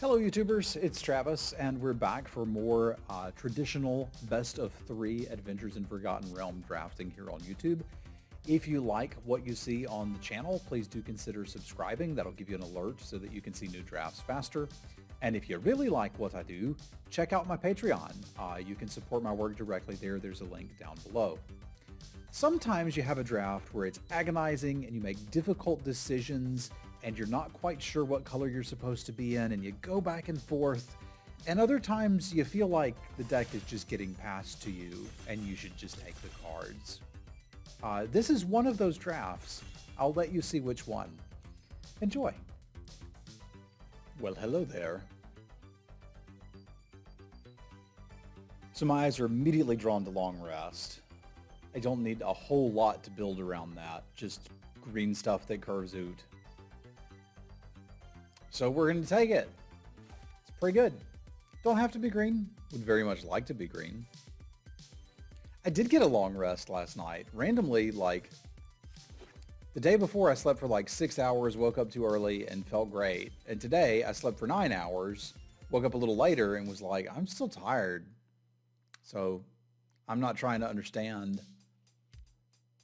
Hello YouTubers, it's Travis and we're back for more traditional best of 3 Adventures in Forgotten Realm drafting here on YouTube. If you like what you see on the channel, please do consider subscribing. That'll give you an alert so that you can see new drafts faster. And if you really like what I do, check out my Patreon. You can support my work directly there. There's a link down below. Sometimes you have a draft where it's agonizing and you make difficult decisions and you're not quite sure what color you're supposed to be in and you go back and forth. And other times you feel like the deck is just getting passed to you and you should just take the cards. This is one of those drafts. I'll let you see which one. Enjoy. Well, hello there. So my eyes are immediately drawn to Long Rest. I don't need a whole lot to build around that. Just green stuff that curves out. So we're going to take it. It's pretty good. Don't have to be green. Would very much like to be green. I did get a long rest last night. Randomly, like, the day before I slept for like 6 hours, woke up too early and felt great. And today I slept for 9 hours, woke up a little later and was like, I'm still tired. So I'm not trying to understand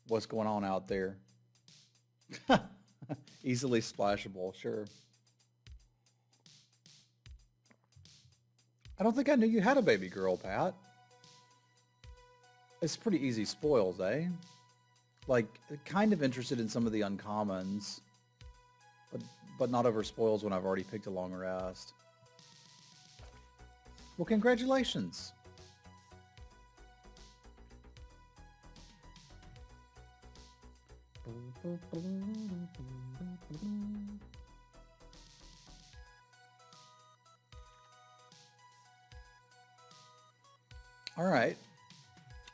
what's going on out there. Easily splashable, sure. I don't think I knew you had a baby girl, Pat. It's pretty easy spoils, eh? Like, kind of interested in some of the uncommons, but not over spoils when I've already picked a long rest. Well, congratulations. All right.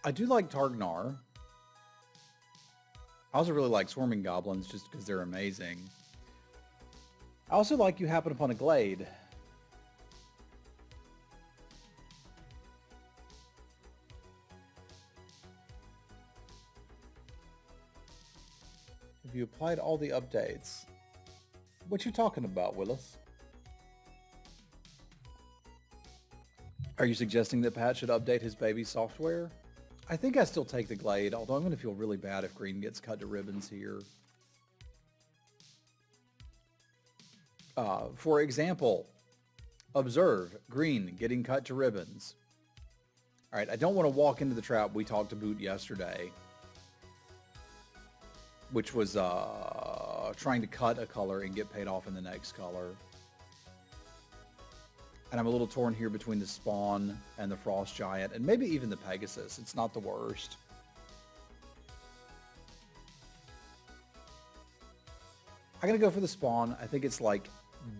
I do like Targnar. I also really like Swarming Goblins just because they're amazing. I also like You Happen Upon a Glade. Have you applied all the updates? What you talking about, Willis? Are you suggesting that Pat should update his baby software? I think I still take the Glade, although I'm going to feel really bad if green gets cut to ribbons here. For example, observe green getting cut to ribbons. All right, I don't want to walk into the trap we talked about yesterday, which was trying to cut a color and get paid off in the next color. And I'm a little torn here between the Spawn and the Frost Giant, and maybe even the Pegasus. It's not the worst. I'm going to go for the Spawn. I think it's like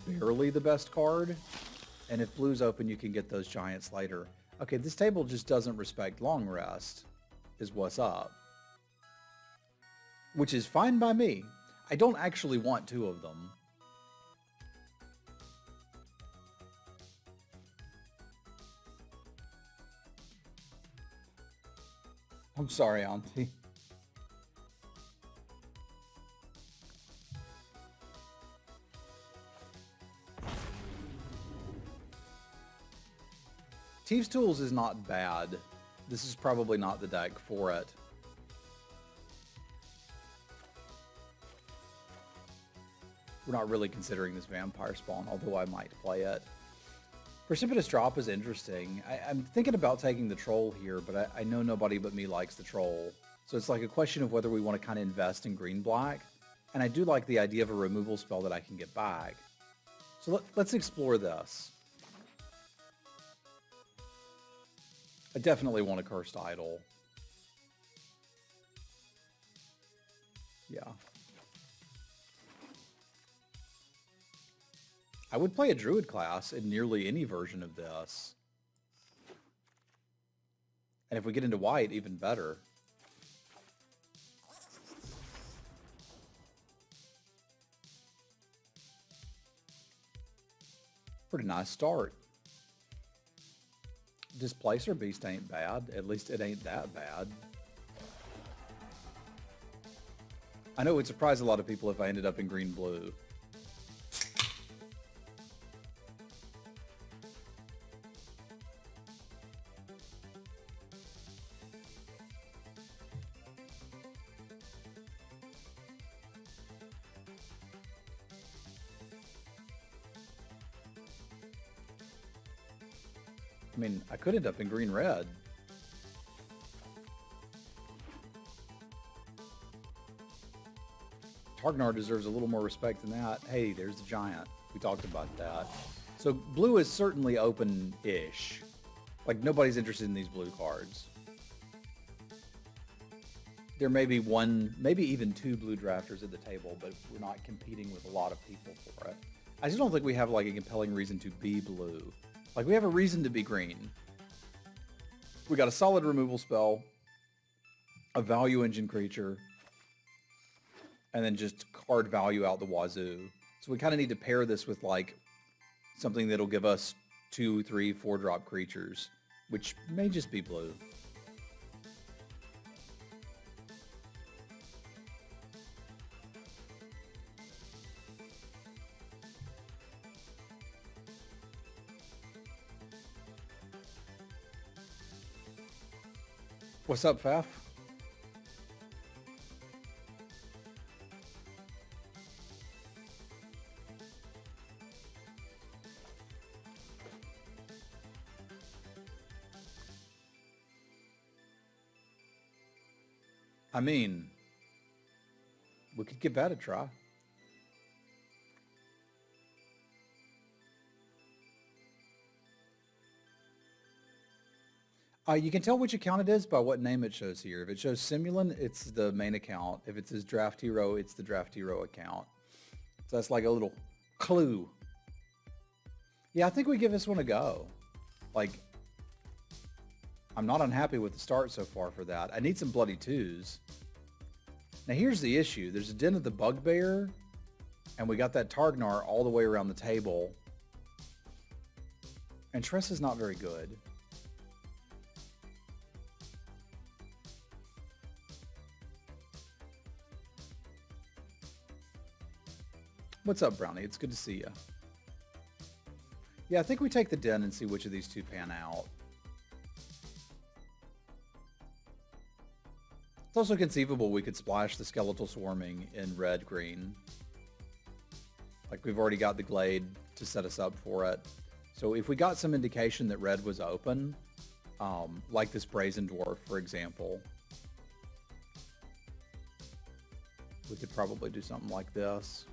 barely the best card. And if blue's open, you can get those Giants later. Okay, this table just doesn't respect Long Rest, is what's up. Which is fine by me. I don't actually want 2 of them. I'm sorry, Auntie. Thieves' Tools is not bad. This is probably not the deck for it. We're not really considering this Vampire Spawn, although I might play it. Precipitous Drop is interesting. I'm thinking about taking the Troll here, but I know nobody but me likes the Troll. So it's like a question of whether we want to kind of invest in green-black. And I do like the idea of a removal spell that I can get back. So let's explore this. I definitely want a Cursed Idol. Yeah. I would play a Druid class in nearly any version of this. And if we get into white, even better. Pretty nice start. Displacer Beast ain't bad. At least it ain't that bad. I know it would surprise a lot of people if I ended up in green-blue. I mean, I could end up in green-red. Targnar deserves a little more respect than that. Hey, there's the giant. We talked about that. So blue is certainly open-ish. Like, nobody's interested in these blue cards. There may be one, maybe even two blue drafters at the table, but we're not competing with a lot of people for it. I just don't think we have, like, a compelling reason to be blue. Like, we have a reason to be green. We got a solid removal spell, a value engine creature, and then just card value out the wazoo. So we kind of need to pair this with, like, something that'll give us 2, 3, 4 drop creatures, which may just be blue. What's up, Faf? I mean, we could give that a try. You can tell which account it is by what name it shows here. If it shows Semulin, it's the main account. If it says Draft Hero, it's the Draft Hero account. So that's like a little clue. Yeah, I think we give this one a go. Like, I'm not unhappy with the start so far for that. I need some bloody twos. Now here's the issue. There's a Den of the Bugbear, and we got that Targnar all the way around the table. And Tress is not very good. What's up, Brownie? It's good to see you. Yeah, I think we take the Den and see which of these two pan out. It's also conceivable we could splash the Skeletal Swarming in red-green. Like, we've already got the Glade to set us up for it. So if we got some indication that red was open, like this Brazen Dwarf, for example, we could probably do something like this.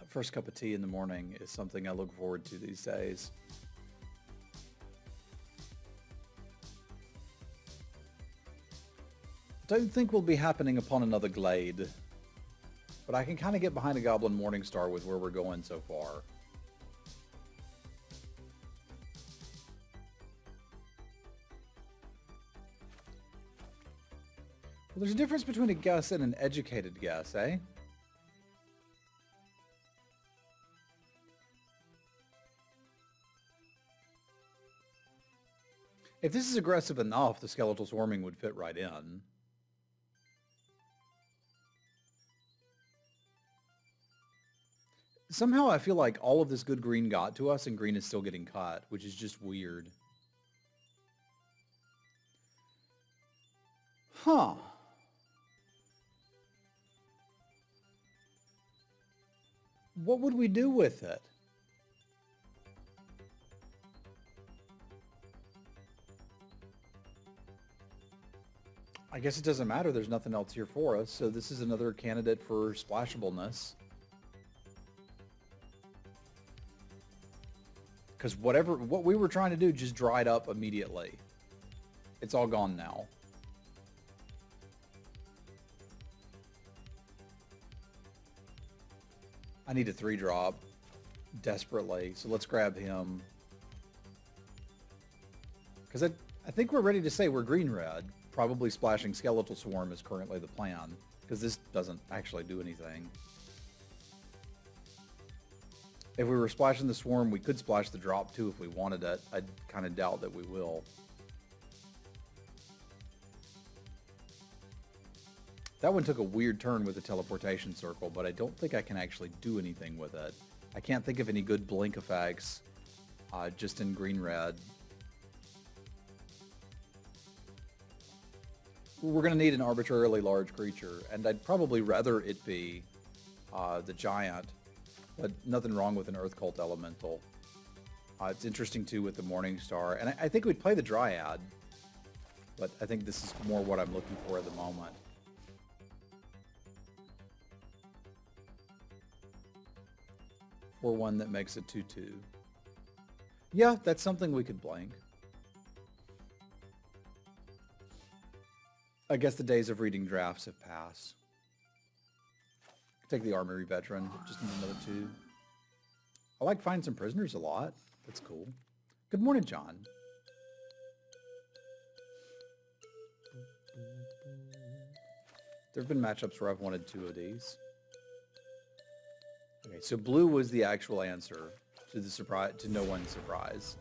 First cup of tea in the morning is something I look forward to these days. Don't think we'll be happening upon another Glade, but I can kind of get behind a Goblin Morningstar with where we're going so far. Well, there's a difference between a guess and an educated guess, eh? If this is aggressive enough, the Skeletal Swarming would fit right in. Somehow I feel like all of this good green got to us and green is still getting cut, which is just weird. Huh. What would we do with it? I guess it doesn't matter. There's nothing else here for us. So this is another candidate for splashableness. Because what we were trying to do just dried up immediately. It's all gone now. I need a 3-drop desperately. So let's grab him. Because I think we're ready to say we're green-red. Probably splashing Skeletal Swarm is currently the plan, because this doesn't actually do anything. If we were splashing the Swarm, we could splash the drop too if we wanted it. I kind of doubt that we will. That one took a weird turn with the teleportation circle, but I don't think I can actually do anything with it. I can't think of any good blink effects just in green-red. We're going to need an arbitrarily large creature, and I'd probably rather it be the giant, but nothing wrong with an Earth Cult Elemental. It's interesting too with the Morning Star, and I think we'd play the Dryad, but I think this is more what I'm looking for at the moment. For one that makes a 2/2. Yeah, that's something we could blank. I guess the days of reading drafts have passed. Take the Armory Veteran, just need another 2. I like Find Some Prisoners a lot. That's cool. Good morning, John. There have been matchups where I've wanted 2 of these. Okay, so blue was the actual answer to the surprise, to no one's surprise.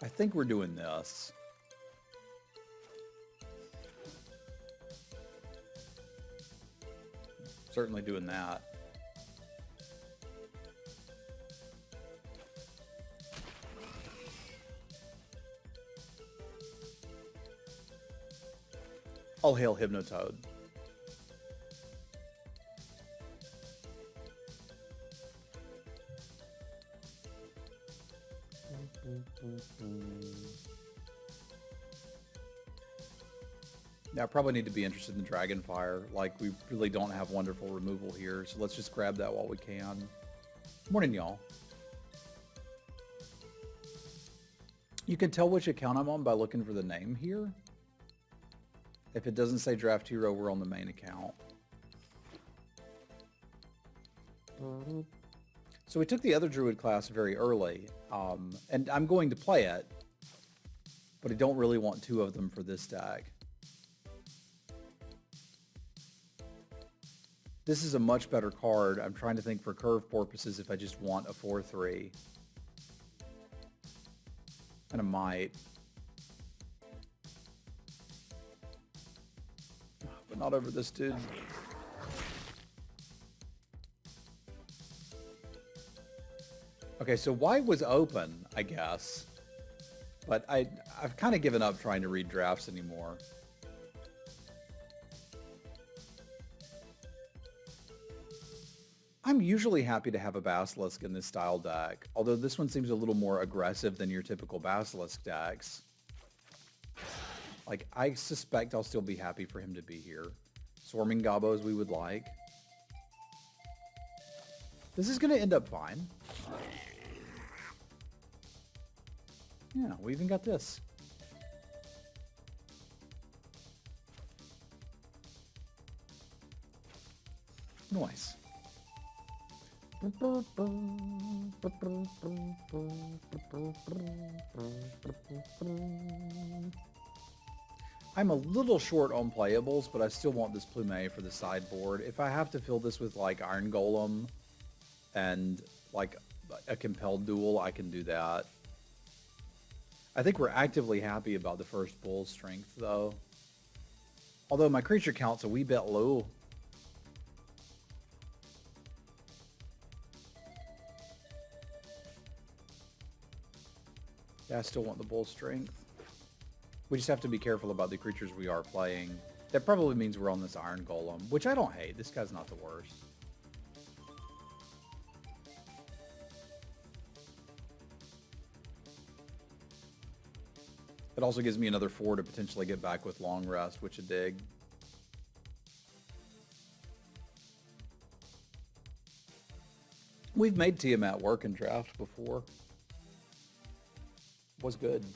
I think we're doing this. Certainly doing that. All hail Hypnotoad. Yeah, I probably need to be interested in Dragonfire. Like, we really don't have wonderful removal here, so let's just grab that while we can. Morning, y'all. You can tell which account I'm on by looking for the name here. If it doesn't say Draft Hero, we're on the main account. So we took the other Druid class very early, and I'm going to play it, but I don't really want 2 of them for this deck. This is a much better card. I'm trying to think for curve purposes if I just want a 4/3. And I might. But not over this dude. Okay, so white was open, I guess. But I've kind of given up trying to read drafts anymore. I'm usually happy to have a Basilisk in this style deck, although this one seems a little more aggressive than your typical Basilisk decks. Like, I suspect I'll still be happy for him to be here. Swarming Gobos we would like. This is going to end up fine. Yeah, we even got this. Nice. I'm a little short on playables, but I still want this Plume for the sideboard. If I have to fill this with like Iron Golem and like a Compelled Duel, I can do that. I think we're actively happy about the first Bull Strength though. Although my creature count's a wee bit low. Yeah, I still want the Bull Strength. We just have to be careful about the creatures we are playing. That probably means we're on this Iron Golem, which I don't hate. This guy's not the worst. It also gives me another 4 to potentially get back with Long Rest, which I dig. We've made Tiamat work in draft before. Was good.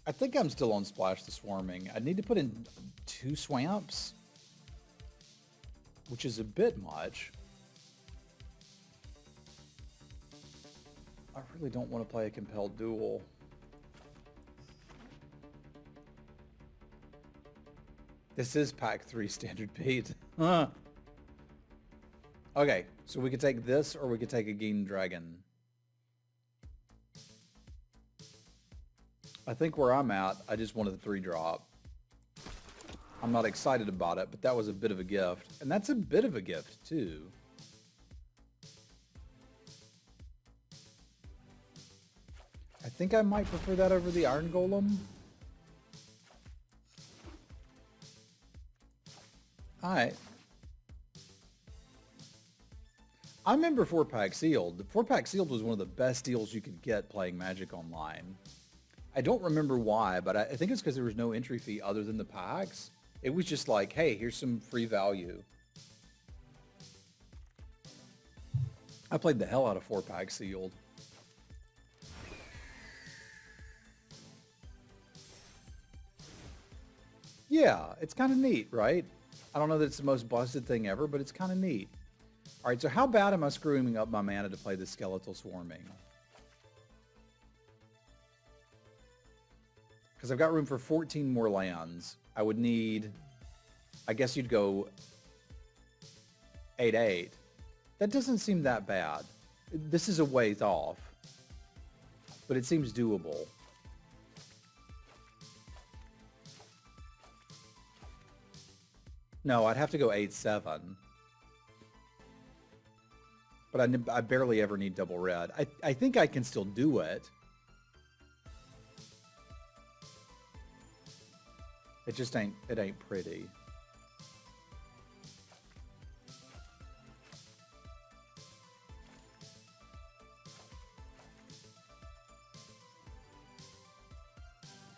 I think I'm still on Splash the Swarming. I need to put in 2 Swamps, which is a bit much. I really don't want to play a Compelled Duel. This is Pack 3 Standard Beat. Okay, so we could take this or we could take a Geen Dragon. I think where I'm at, I just wanted the 3-drop. I'm not excited about it, but that was a bit of a gift. And that's a bit of a gift, too. I think I might prefer that over the Iron Golem. Alright. I remember 4-pack sealed. 4-pack sealed was one of the best deals you could get playing Magic Online. I don't remember why, but I think it's because there was no entry fee other than the packs. It was just like, hey, here's some free value. I played the hell out of 4-pack sealed. Yeah, it's kind of neat, right? I don't know that it's the most busted thing ever, but it's kind of neat. All right, so how bad am I screwing up my mana to play the Skeletal Swarming? Because I've got room for 14 more lands. I would need, I guess you'd go 8/8. That doesn't seem that bad. This is a ways off, but it seems doable. No, I'd have to go 8/7. But I barely ever need double red. I think I can still do it. It just ain't pretty.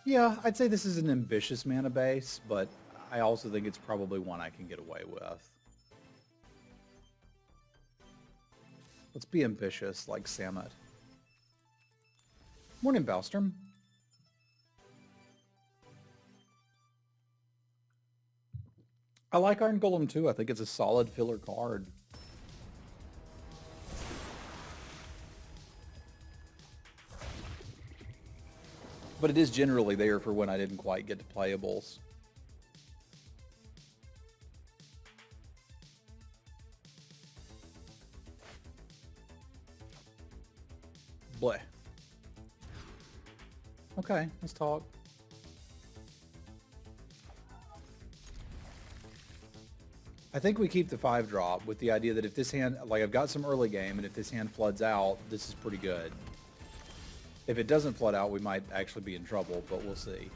Yeah, I'd say this is an ambitious mana base, but I also think it's probably one I can get away with. Let's be ambitious like Samet. Morning, Balstrom. I like Iron Golem too. I think it's a solid filler card. But it is generally there for when I didn't quite get to playables. Bleh. Okay, let's talk. I think we keep the 5-drop with the idea that if this hand, like I've got some early game, and if this hand floods out, this is pretty good. If it doesn't flood out, we might actually be in trouble, but we'll see.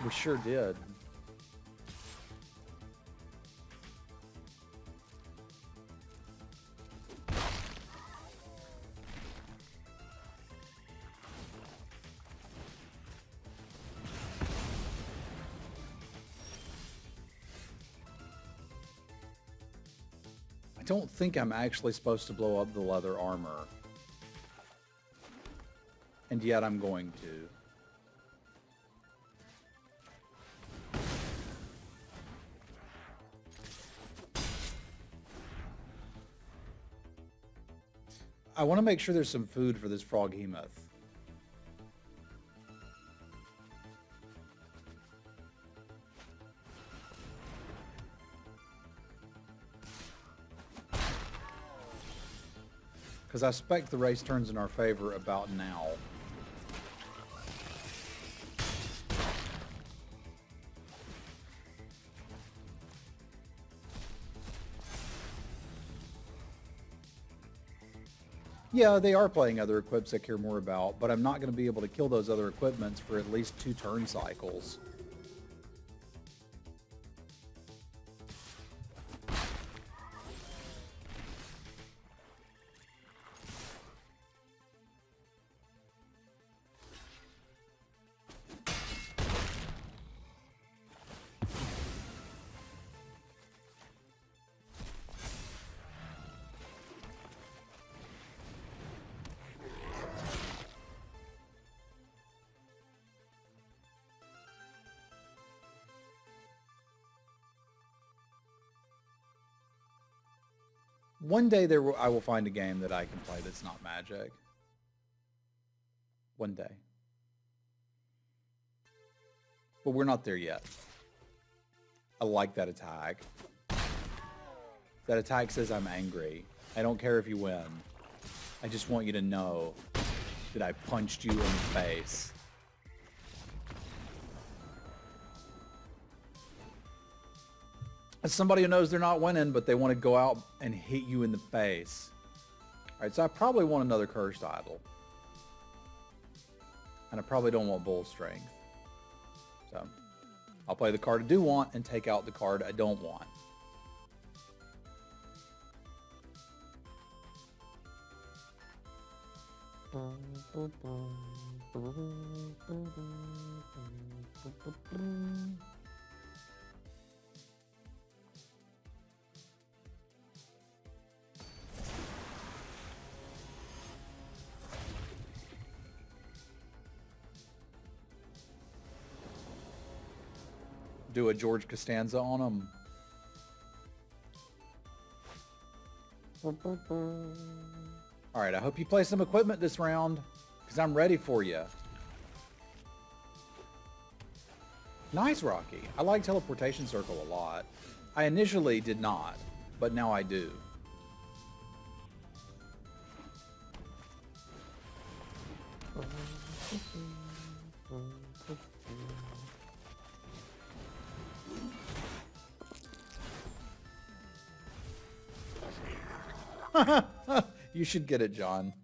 We sure did. I don't think I'm actually supposed to blow up the leather armor. And yet I'm going to. I want to make sure there's some food for this Froghemoth. Because I suspect the race turns in our favor about now. Yeah, they are playing other equips I care more about, but I'm not going to be able to kill those other equipments for at least 2 turn cycles. One day I will find a game that I can play that's not Magic. One day. But we're not there yet. I like that attack. That attack says I'm angry. I don't care if you win. I just want you to know that I punched you in the face. As somebody who knows they're not winning, but they want to go out and hit you in the face. Alright, so I probably want another Cursed Idol. And I probably don't want Bull Strength. So, I'll play the card I do want and take out the card I don't want. Do a George Costanza on him. Alright, I hope you play some equipment this round, because I'm ready for you. Nice, Rocky. I like Teleportation Circle a lot. I initially did not, but now I do. You should get it, John.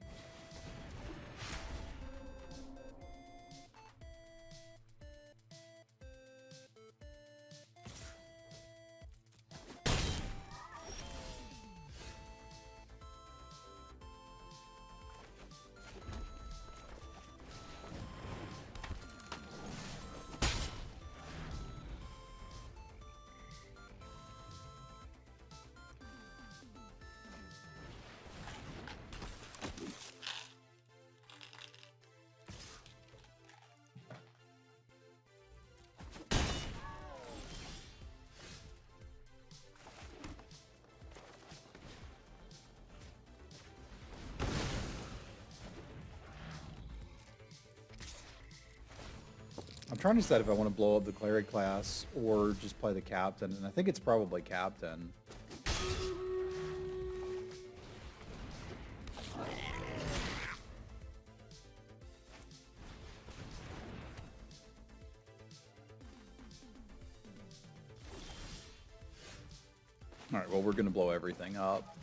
I'm trying to decide if I want to blow up the cleric class or just play the captain, and I think it's probably captain. Alright, well, we're going to blow everything up.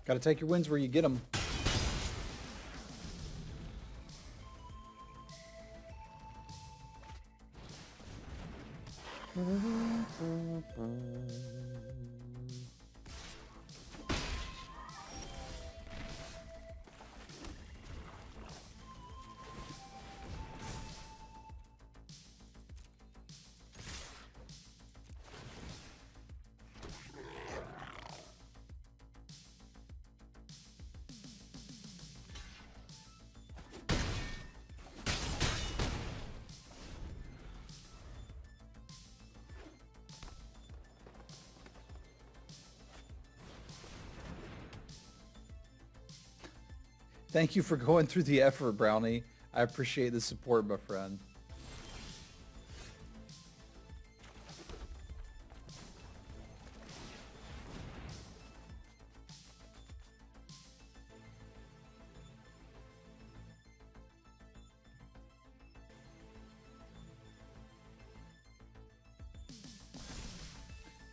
Got to take your wins where you get them. Thank you for going through the effort, Brownie. I appreciate the support, my friend.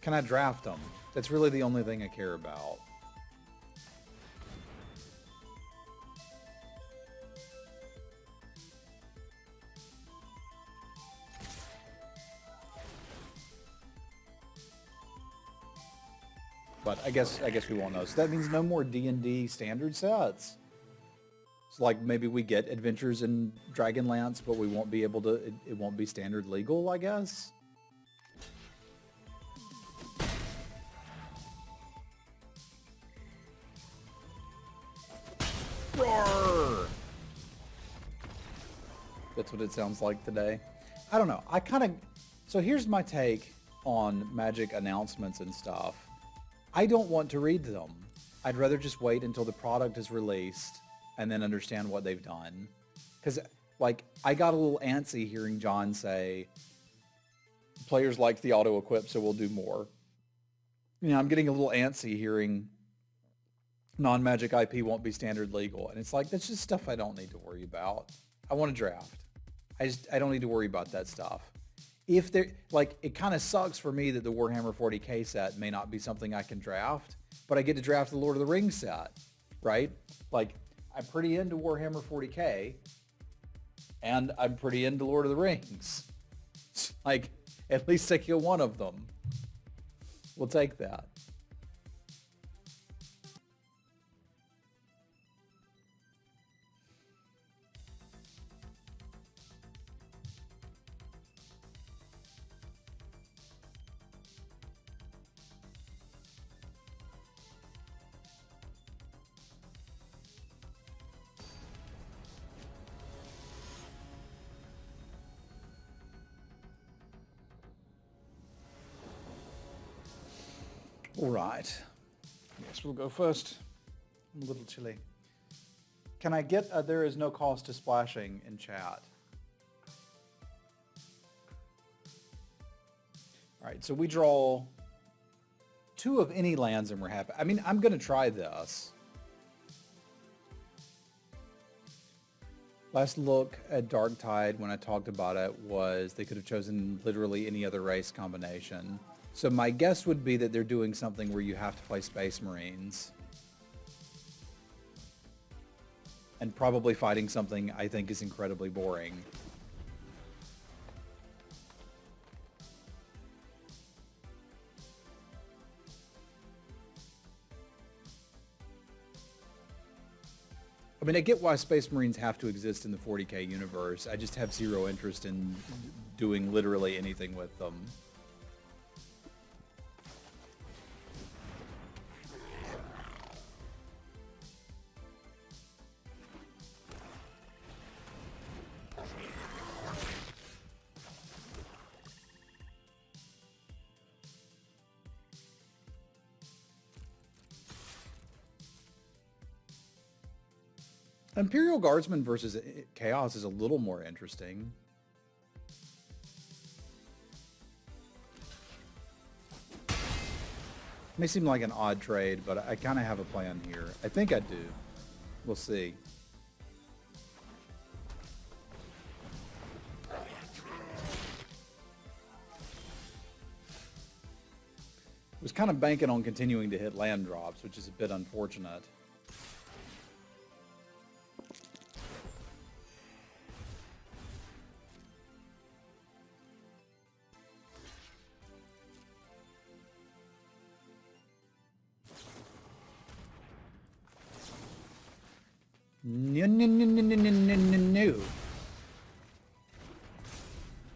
Can I draft them? That's really the only thing I care about. But I guess we won't know. So that means no more D&D standard sets. So like maybe we get adventures in Dragonlance, but we won't be able to, it won't be standard legal, I guess. Roar! That's what it sounds like today. I don't know. So here's my take on Magic announcements and stuff. I don't want to read them. I'd rather just wait until the product is released and then understand what they've done. Because, like, I got a little antsy hearing John say, players like the auto-equip, so we'll do more. You know, I'm getting a little antsy hearing non-Magic IP won't be standard legal. And it's like, that's just stuff I don't need to worry about. I want to draft. I don't need to worry about that stuff. If they're, like, it kind of sucks for me that the Warhammer 40k set may not be something I can draft, but I get to draft the Lord of the Rings set, right? Like, I'm pretty into Warhammer 40k, and I'm pretty into Lord of the Rings. Like, at least I kill one of them. We'll take that. All right. Yes, we'll go first. I'm a little chilly. Can I get there is no cost to splashing in chat? All right, so we draw 2 of any lands and we're happy. I mean, I'm going to try this. Last look at Darktide when I talked about it was they could have chosen literally any other race combination. So my guess would be that they're doing something where you have to play Space Marines. And probably fighting something I think is incredibly boring. I mean, I get why Space Marines have to exist in the 40k universe. I just have zero interest in doing literally anything with them. Imperial Guardsman versus Chaos is a little more interesting. May seem like an odd trade, but I kind of have a plan here. I think I do. We'll see. Was kind of banking on continuing to hit land drops, which is a bit unfortunate. No.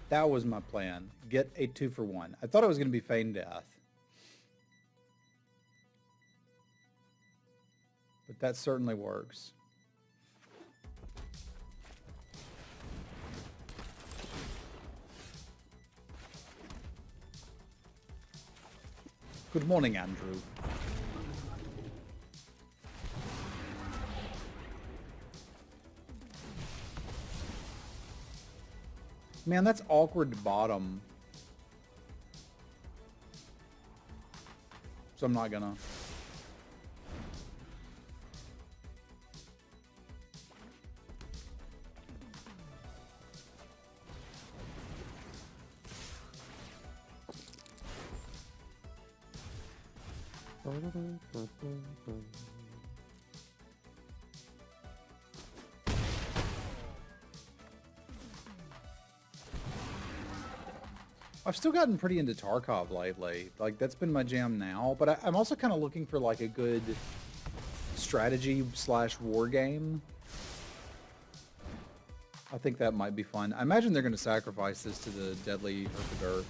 That was my plan. Get a 2-for-1. I thought it was going to be Feign Death. But that certainly works. Good morning, Andrew. Man, that's awkward to bottom. So I'm not gonna. I've still gotten pretty into Tarkov lately. Like, that's been my jam now. But I'm also kind of looking for, like, a good strategy/war game. I think that might be fun. I imagine they're going to sacrifice this to the deadly herpadur.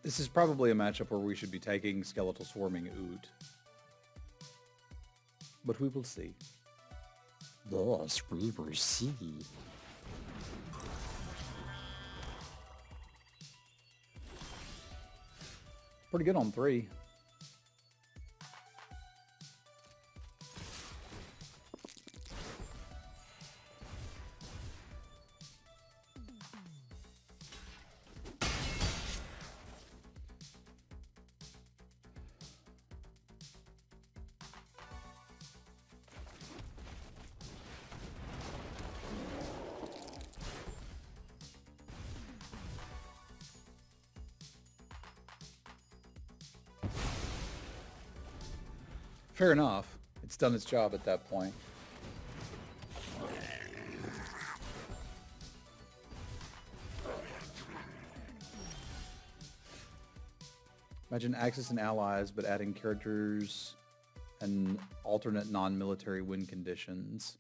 This is probably a matchup where we should be taking Skeletal Swarming Oot. But we will see. Yes, we will see. Pretty good on 3. Fair enough. It's done its job at that point. Imagine Axis and allies, but adding characters and alternate non-military win conditions.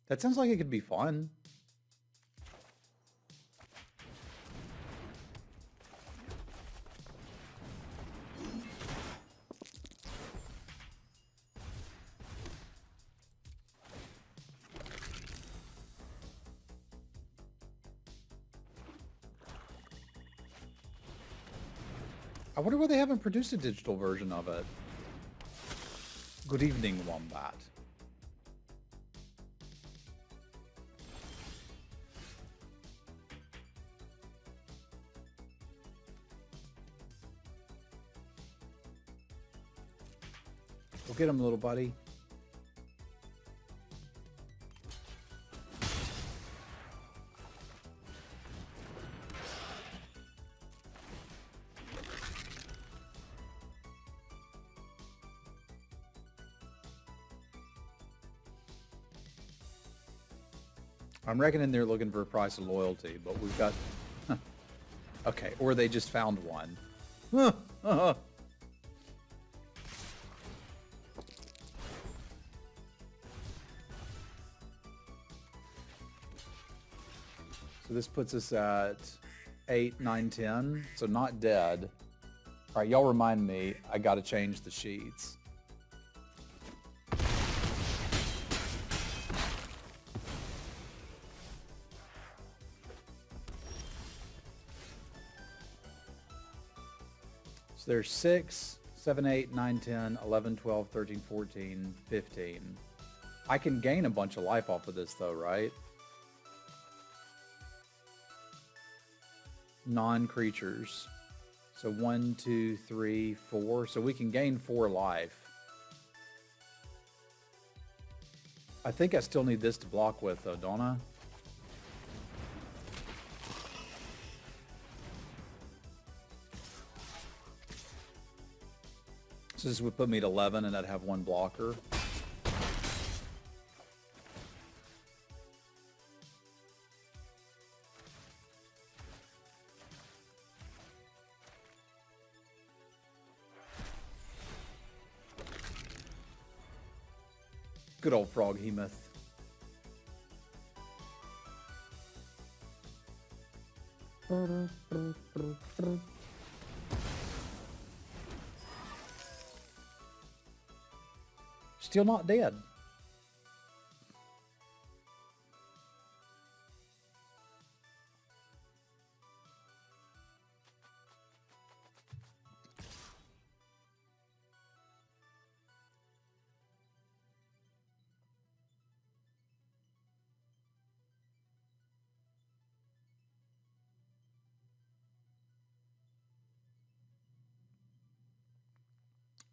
That sounds like it could be fun. I wonder why they haven't produced a digital version of it. Good evening, Wombat. Go get him, little buddy. I'm reckoning they're looking for a price of loyalty, but we've got... Okay, or they just found one. So this puts us at 8, 9, 10. So not dead. All right, y'all remind me, I got to change the sheets. So there's 6, 7, 8, 9, 10, 11, 12, 13, 14, 15. I can gain a bunch of life off of this though, right? Non-creatures. So 1, 2, 3, 4. So we can gain 4 life. I think I still need this to block with though, don't I? So this would put me at 11 and I'd have 1 blocker. Good old Froghemoth. Still not dead.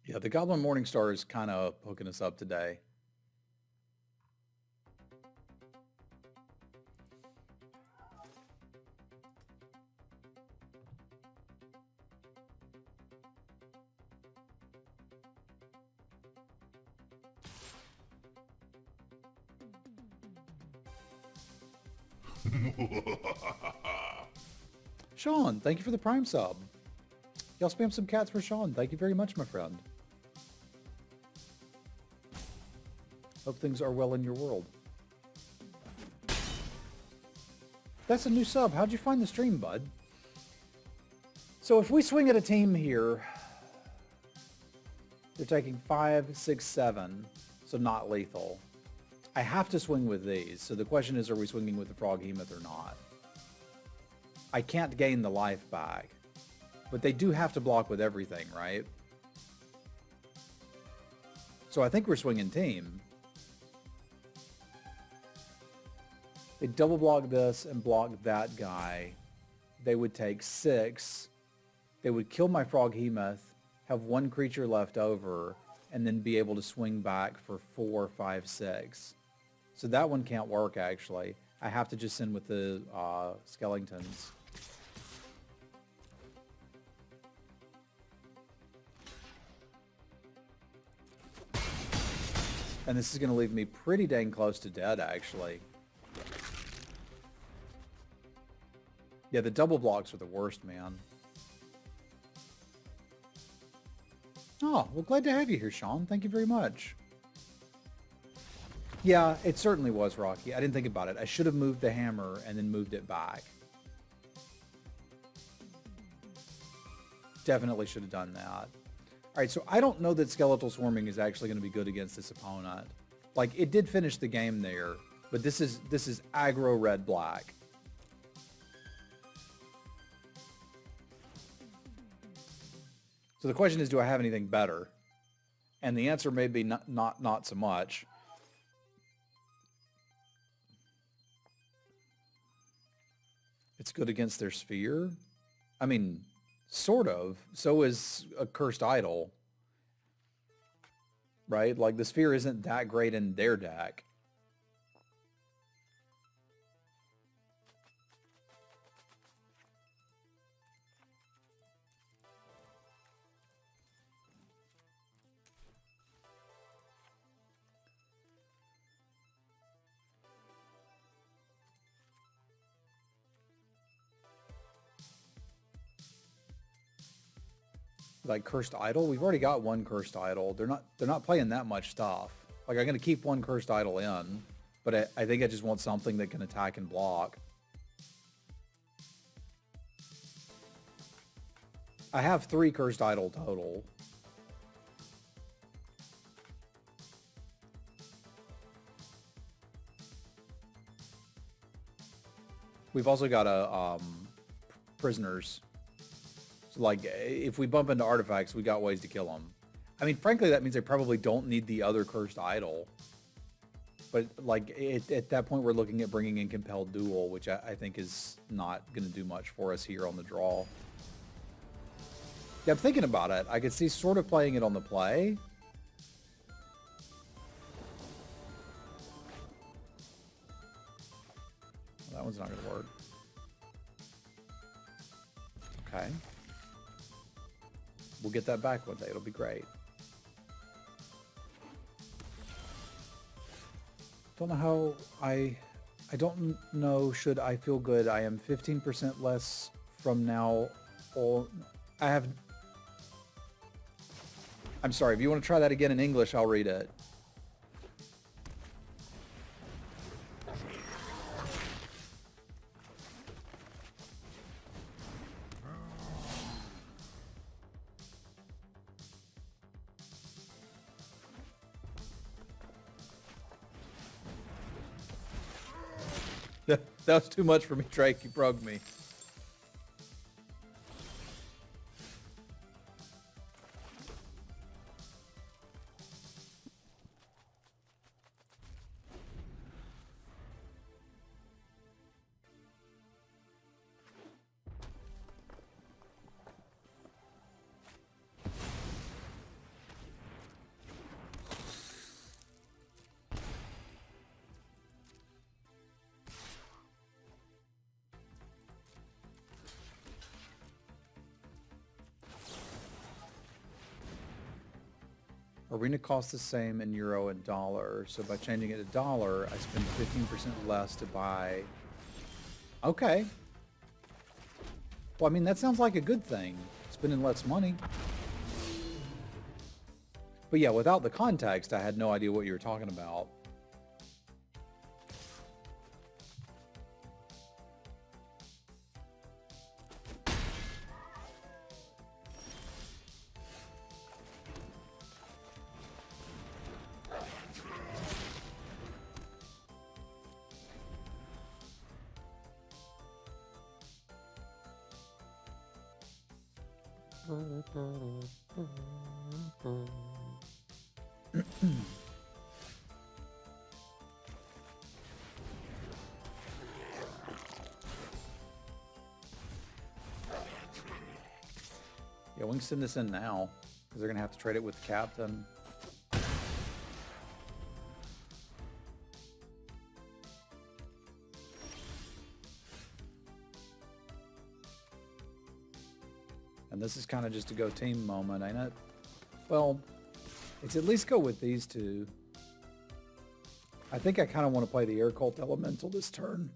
Yeah, the Goblin Morningstar is kind of hooking us up today. Sean, thank you for the Prime sub. Y'all spam some cats for Sean. Thank you very much, my friend. Hope things are well in your world. That's a new sub. How'd you find the stream, bud? So if we swing at a team here, they're taking 5, 6, 7, so not lethal. I have to swing with these. So the question is, are we swinging with the Froghemoth or not? I can't gain the life back. But they do have to block with everything, right? So I think we're swinging team. They double block this and block that guy. They would take 6. They would kill my Froghemoth, have 1 creature left over, and then be able to swing back for 4, 5, 6. So that one can't work, actually. I have to just send with the skeletons. And this is going to leave me pretty dang close to dead, actually. Yeah, the double blocks are the worst, man. Oh, well, glad to have you here, Sean. Thank you very much. Yeah, it certainly was, Rocky. I didn't think about it. I should have moved the hammer and then moved it back. Definitely should have done that. All right, so I don't know that Skeletal Swarming is actually going to be good against this opponent. Like, it did finish the game there, but this is aggro red-black. So the question is, do I have anything better? And the answer may be not so much. It's good against their sphere. I mean, sort of. So is a Cursed Idol. Right? Like, the sphere isn't that great in their deck. Like Cursed Idol, we've already got 1 Cursed Idol. They're not playing that much stuff. Like, I'm gonna keep 1 Cursed Idol in, but I think I just want something that can attack and block. I have 3 Cursed Idol total. We've also got a prisoners. Like, if we bump into artifacts, we got ways to kill them. I mean, frankly, that means I probably don't need the other Cursed Idol. But, like, at that point, we're looking at bringing in Compelled Duel, which I think is not going to do much for us here on the draw. Yeah, I'm thinking about it. I could see sort of playing it on the play. Well, that one's not going to work. Okay. We'll get that back one day. It'll be great. Don't know how I don't know. Should I feel good? I am 15% less from now. I'm sorry. If you want to try that again in English, I'll read it. That was too much for me, Drake. You broke me. Arena costs the same in euro and dollar, so by changing it to dollar, I spend 15% less to buy. Okay. Well, I mean, that sounds like a good thing, spending less money. But yeah, without the context, I had no idea what you were talking about. Yeah, we can send this in now, because they're going to have to trade it with the captain. And this is kind of just a go team moment, ain't it? Well, it's at least go with these two. I think I kind of want to play the Air Cult Elemental this turn.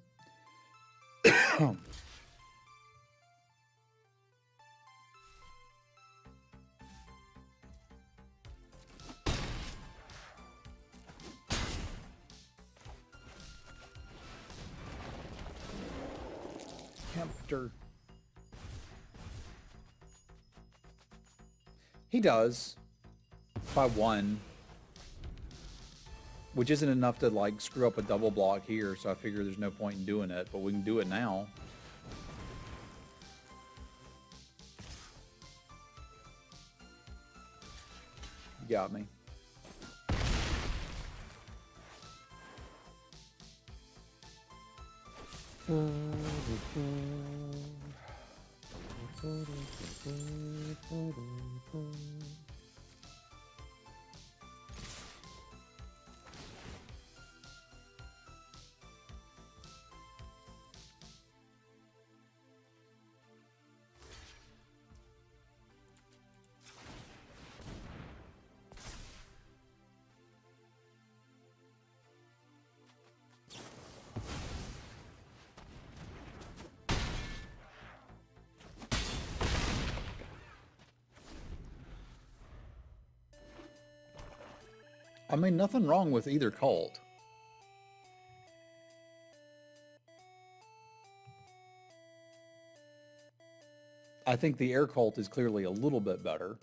Tempter. He does. By 1. Which isn't enough to, like, screw up a double block here, so I figure there's no point in doing it, but we can do it now. You got me. I mean, nothing wrong with either cult. I think the air cult is clearly a little bit better.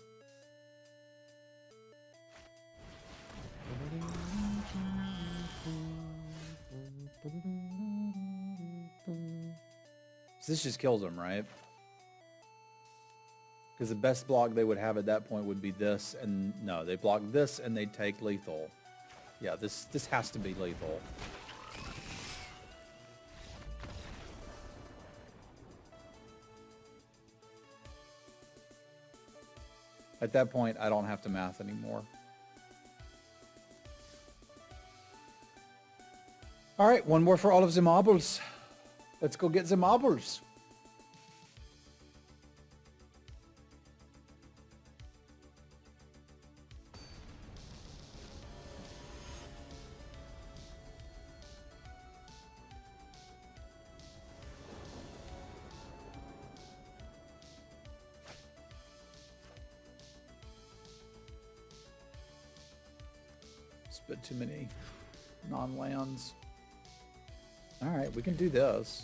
So this just kills them, right? Because the best block they would have at that point would be this, and no, they block this and they take lethal. Yeah, this has to be lethal. At that point, I don't have to math anymore. All right, one more for all of the marbles. Let's go get the marbles. But too many non-lands. All right, we can do this.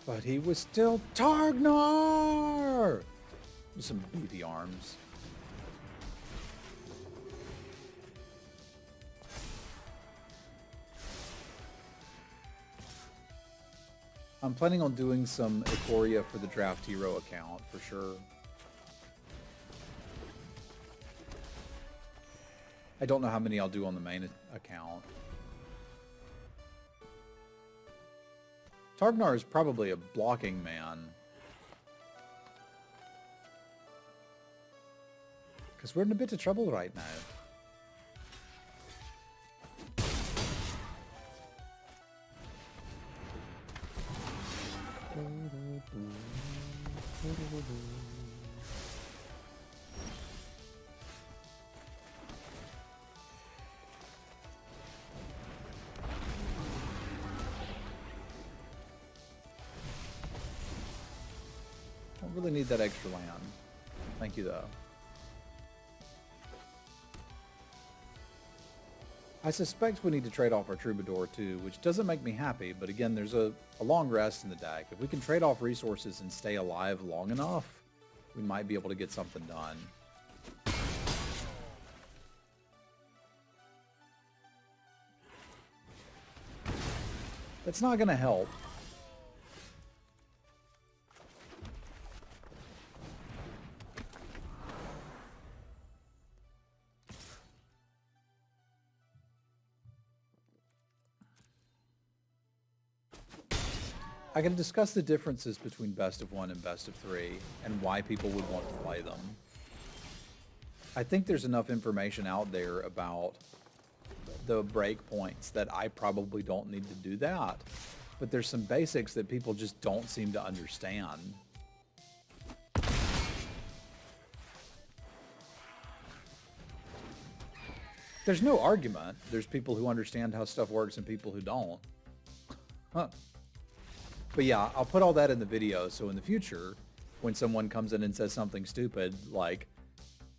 But he was still Targnar! With some beefy arms. I'm planning on doing some Ikoria for the Draft Hero account, for sure. I don't know how many I'll do on the main account. Targnar is probably a blocking man. Because we're in a bit of trouble right now. Don't really need that extra land. Thank you, though. I suspect we need to trade off our Troubadour too, which doesn't make me happy, but again, there's a long rest in the deck. If we can trade off resources and stay alive long enough, we might be able to get something done. That's not going to help. I can discuss the differences between best of 1 and best of 3 and why people would want to play them. I think there's enough information out there about the breakpoints that I probably don't need to do that. But there's some basics that people just don't seem to understand. There's no argument. There's people who understand how stuff works and people who don't. Huh. But yeah, I'll put all that in the video, so in the future, when someone comes in and says something stupid, like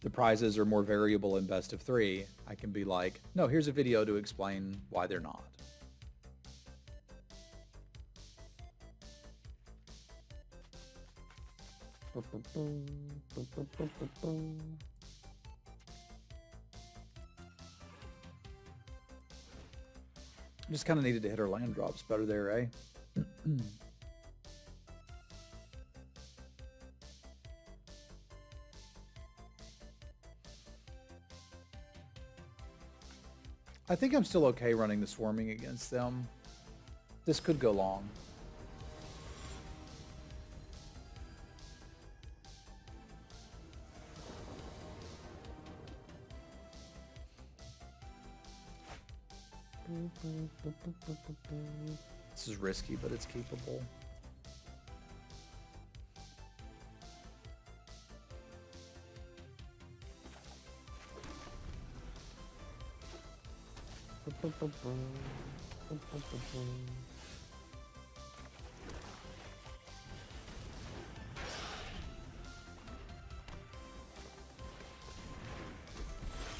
the prizes are more variable in best of 3, I can be like, no, here's a video to explain why they're not. Just kind of needed to hit our land drops better there, eh? I think I'm still okay running the swarming against them. This could go long. This is risky, but it's keepable.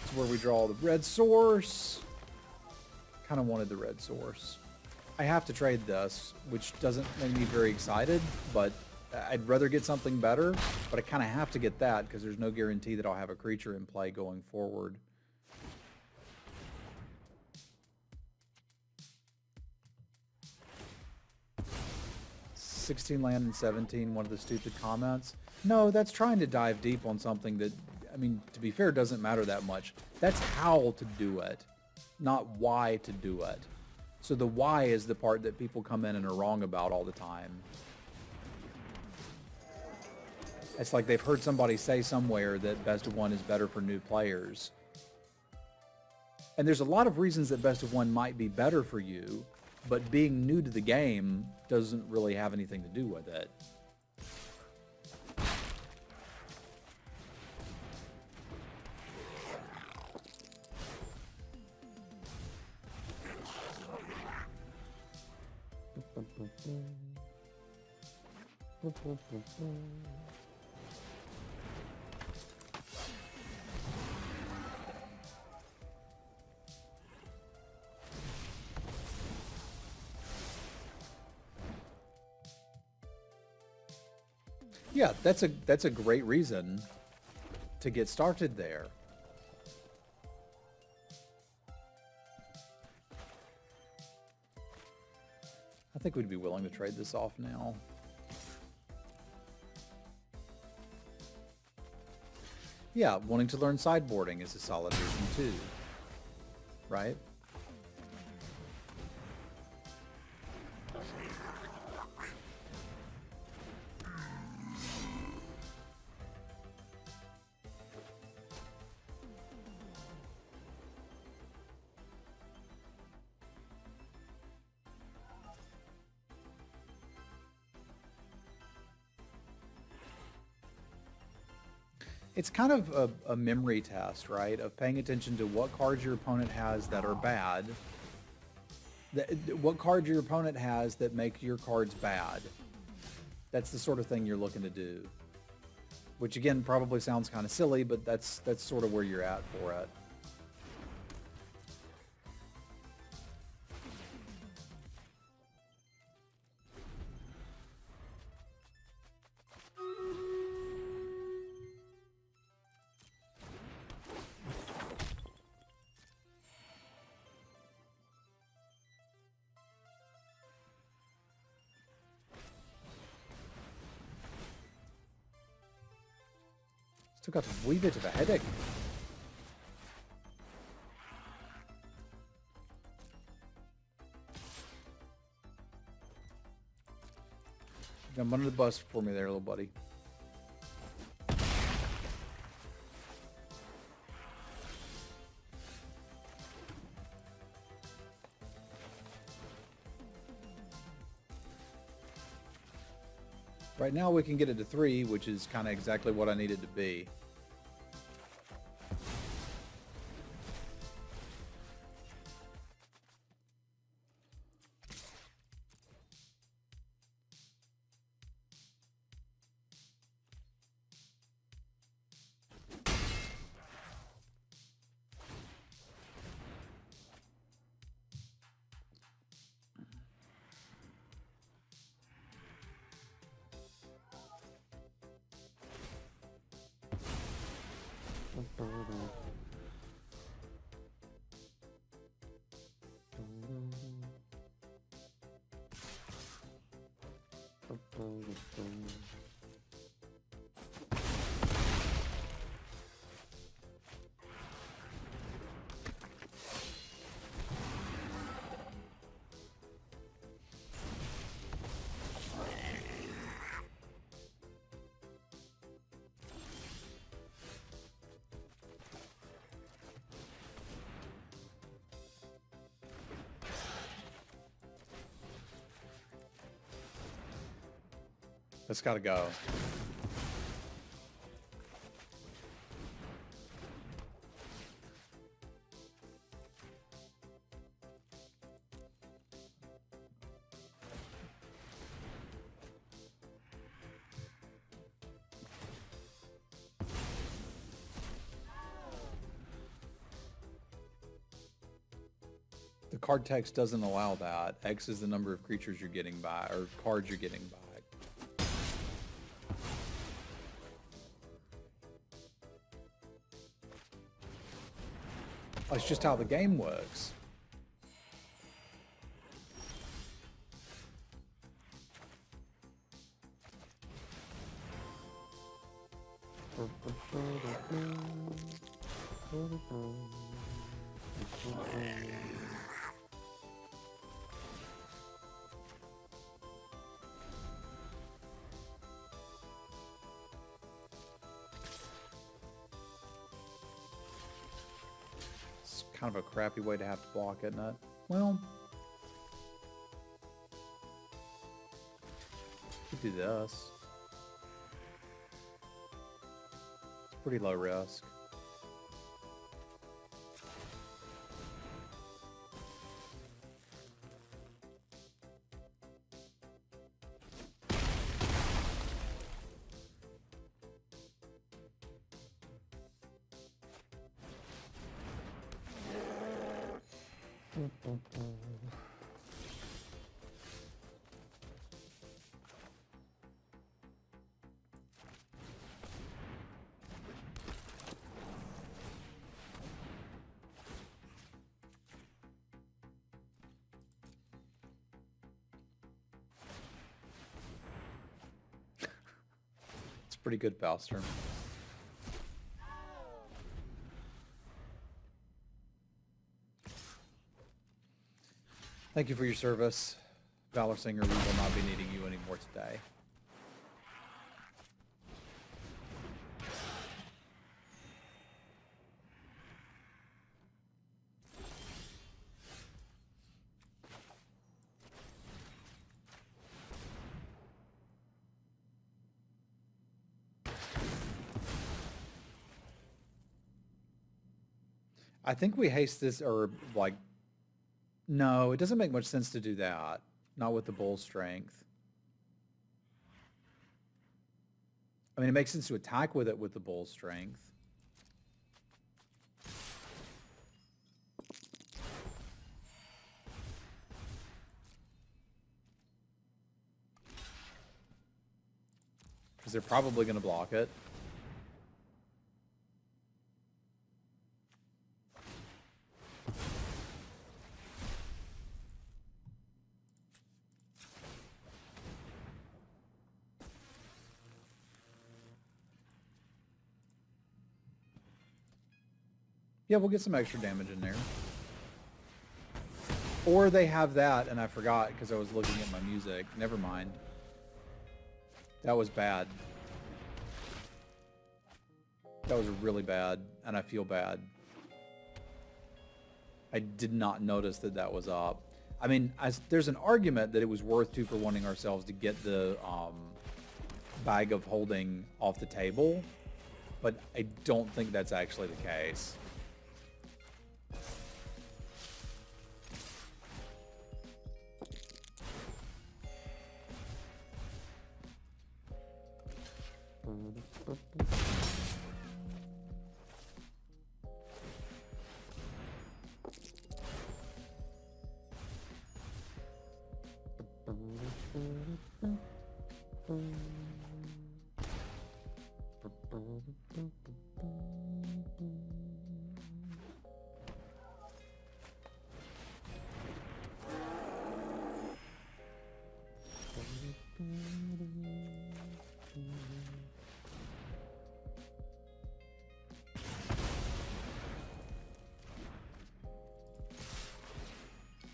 It's where we draw the red source. Kind of wanted the red source. I have to trade this, which doesn't make me very excited, but I'd rather get something better, but I kind of have to get that because there's no guarantee that I'll have a creature in play going forward. $16 land and 17, one of the stupid comments. No, that's trying to dive deep on something that, I mean, to be fair, doesn't matter that much. That's how to do it, not why to do it. So the why is the part that people come in and are wrong about all the time. It's like they've heard somebody say somewhere that best of 1 is better for new players. And there's a lot of reasons that best of 1 might be better for you, but being new to the game doesn't really have anything to do with it. Yeah, that's a great reason to get started there. I think we'd be willing to trade this off now. Yeah, wanting to learn sideboarding is a solid reason too, right? It's kind of a memory test, right? Of paying attention to what cards your opponent has that are bad. What cards your opponent has that make your cards bad. That's the sort of thing you're looking to do. Which again probably sounds kind of silly, but that's sort of where you're at for it. Still got a wee bit of a headache. Jump under the bus for me there, little buddy. Right now we can get it to 3, which is kind of exactly what I need it to be. That's gotta go. The card text doesn't allow that. X is the number of creatures you're getting by, or cards you're getting by. That's just how the game works. Kind of a crappy way to have to block, isn't it? Well, could do this. It's pretty low risk. It's pretty good, Balster. Thank you for your service, Valor Singer. We will not be needing you anymore today. I think we haste this, or like, no, it doesn't make much sense to do that. Not with the bull's strength. I mean, it makes sense to attack with it with the bull's strength. Because they're probably going to block it. Yeah, we'll get some extra damage in there. Or they have that, and I forgot because I was looking at my music. Never mind. That was bad. That was really bad, and I feel bad. I did not notice that that was up. I mean, there's an argument that it was worth 2 for 1ing ourselves to get the bag of holding off the table, but I don't think that's actually the case.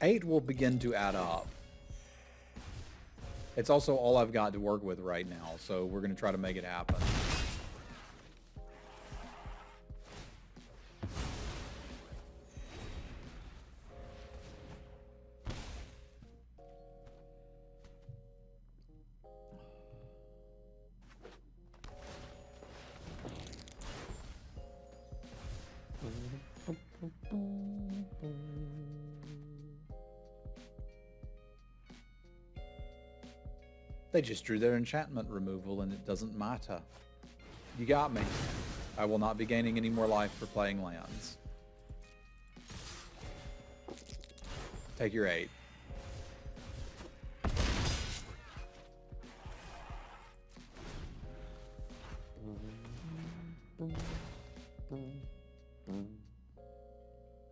Eight will begin to add up. It's also all I've got to work with right now, so we're going to try to make it happen. They just drew their enchantment removal and it doesn't matter. You got me. I will not be gaining any more life for playing lands. Take your 8.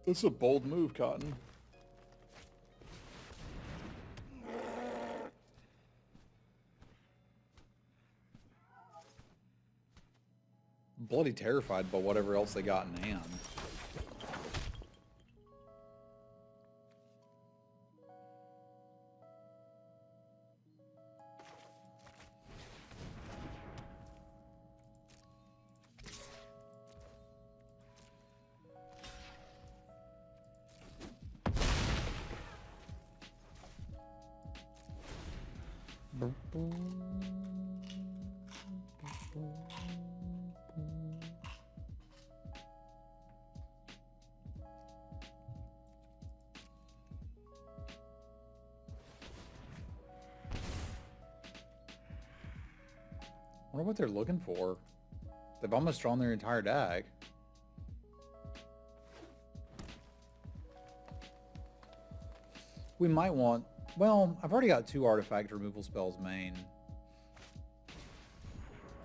That's a bold move, Cotton. Bloody terrified by whatever else they got in hand. I wonder what they're looking for. They've almost drawn their entire deck. We might want... Well, I've already got 2 artifact removal spells main.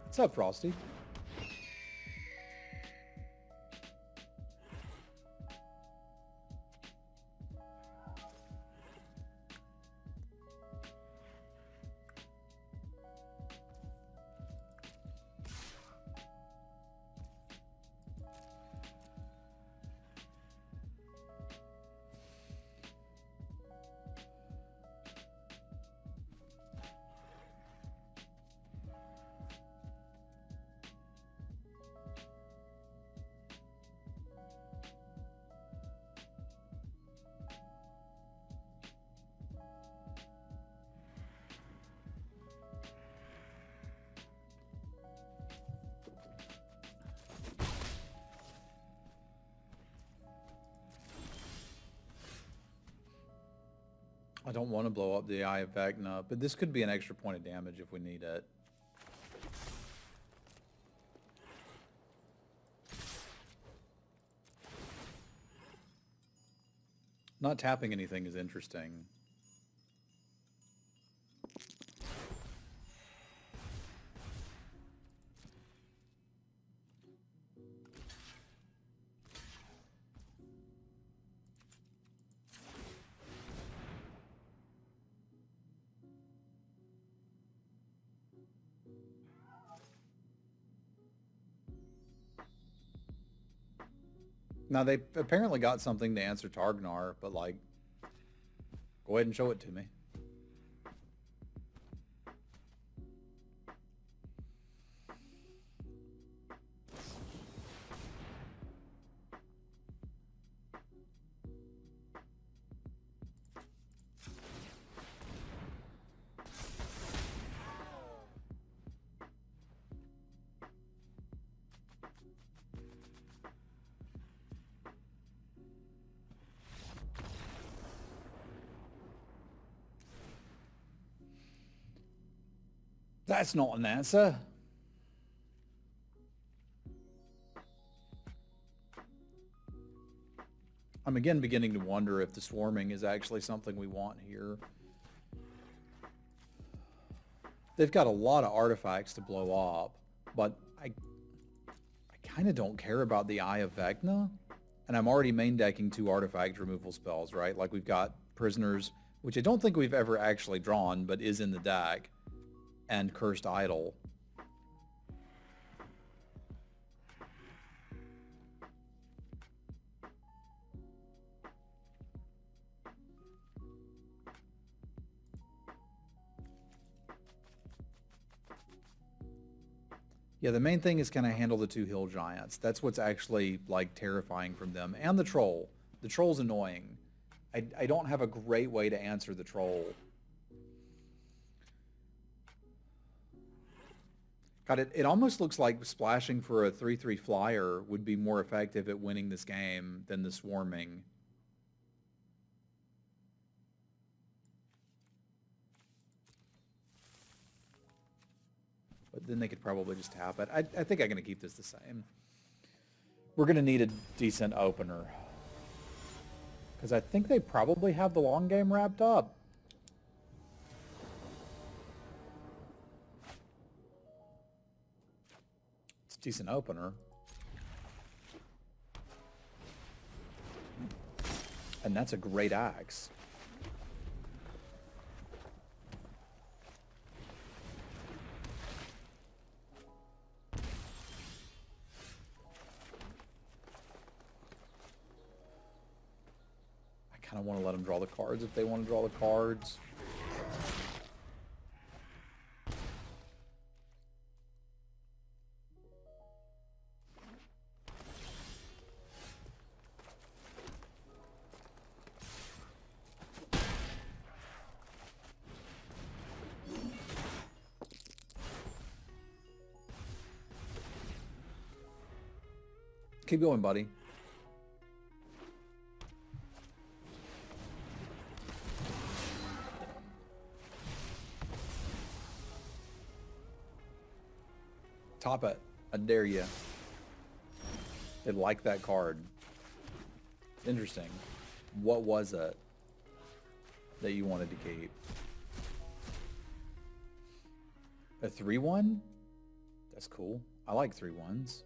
What's up, Frosty? I don't want to blow up the Eye of Vecna, but this could be an extra point of damage if we need it. Not tapping anything is interesting. Now, they apparently got something to answer Targnar, but, like, go ahead and show it to me. That's not an answer. I'm again beginning to wonder if the swarming is actually something we want here. They've got a lot of artifacts to blow up, but I kind of don't care about the Eye of Vecna. And I'm already main decking 2 artifact removal spells, right? Like we've got Prisoners, which I don't think we've ever actually drawn, but is in the deck, and Cursed Idol. Yeah, the main thing is can I handle the 2 hill giants? That's what's actually, like, terrifying from them. And the troll. The troll's annoying. I don't have a great way to answer the troll. God, it almost looks like splashing for a 3/3 flyer would be more effective at winning this game than the swarming. But then they could probably just tap it. I think I'm going to keep this the same. We're going to need a decent opener. Because I think they probably have the long game wrapped up. It's a decent opener. And that's a great axe. I kind of want to let them draw the cards if they want to draw the cards. Keep going, buddy. Top it. I dare you. They like that card. It's interesting. What was it that you wanted to keep? A 3/1? That's cool. I like 3/1s.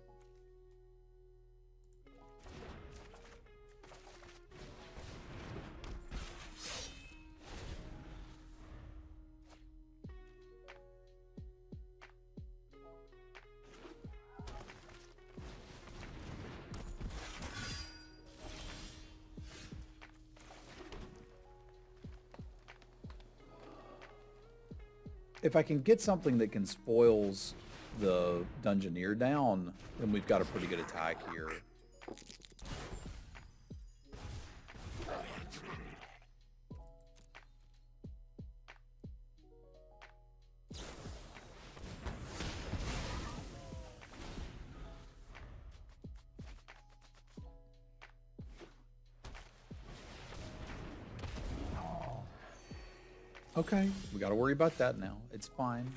If I can get something that can spoils the Dungeoneer down, then we've got a pretty good attack here. Okay, we got to worry about that now. It's fine.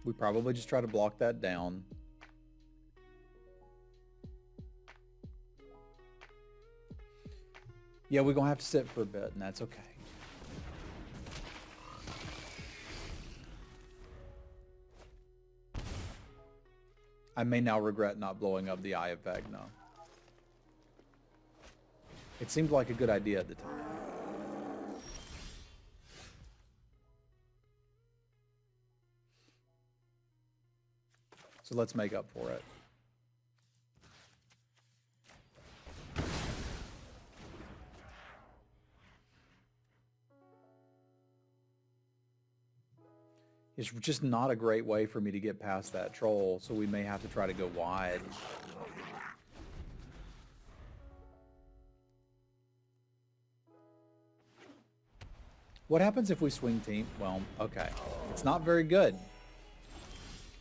We probably just try to block that down. Yeah, we're going to have to sit for a bit, and that's okay. I may now regret not blowing up the Eye of Vecna. It seemed like a good idea at the time. So let's make up for it. It's just not a great way for me to get past that troll, so we may have to try to go wide. What happens if we swing team? Well, okay. It's not very good.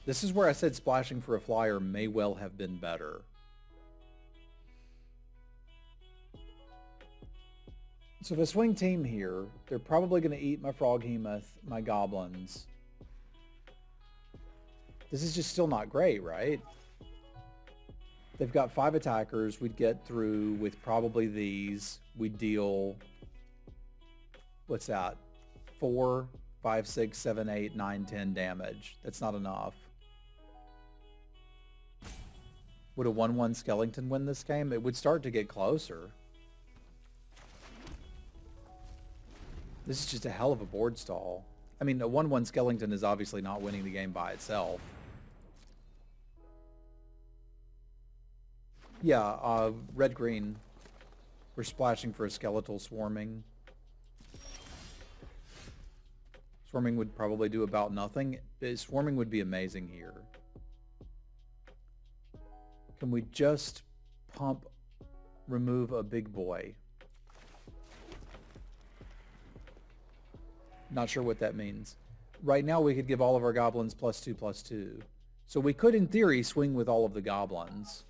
This is where I said splashing for a flyer may well have been better. So if I swing team here, they're probably going to eat my Froghemoth, my goblins. This is just still not great, right? They've got 5 attackers. We'd get through with probably these. We'd deal... What's that? 4, 5, 6, 7, 8, 9, 10 damage. That's not enough. Would a 1-1 skeleton win this game? It would start to get closer. This is just a hell of a board stall. I mean, a 1-1 skeleton is obviously not winning the game by itself. Yeah, red-green. We're splashing for a skeletal swarming. Swarming would probably do about nothing. Swarming would be amazing here. Can we just pump, remove a big boy? Not sure what that means. Right now we could give all of our goblins +2/+2. So we could, in theory, swing with all of the goblins.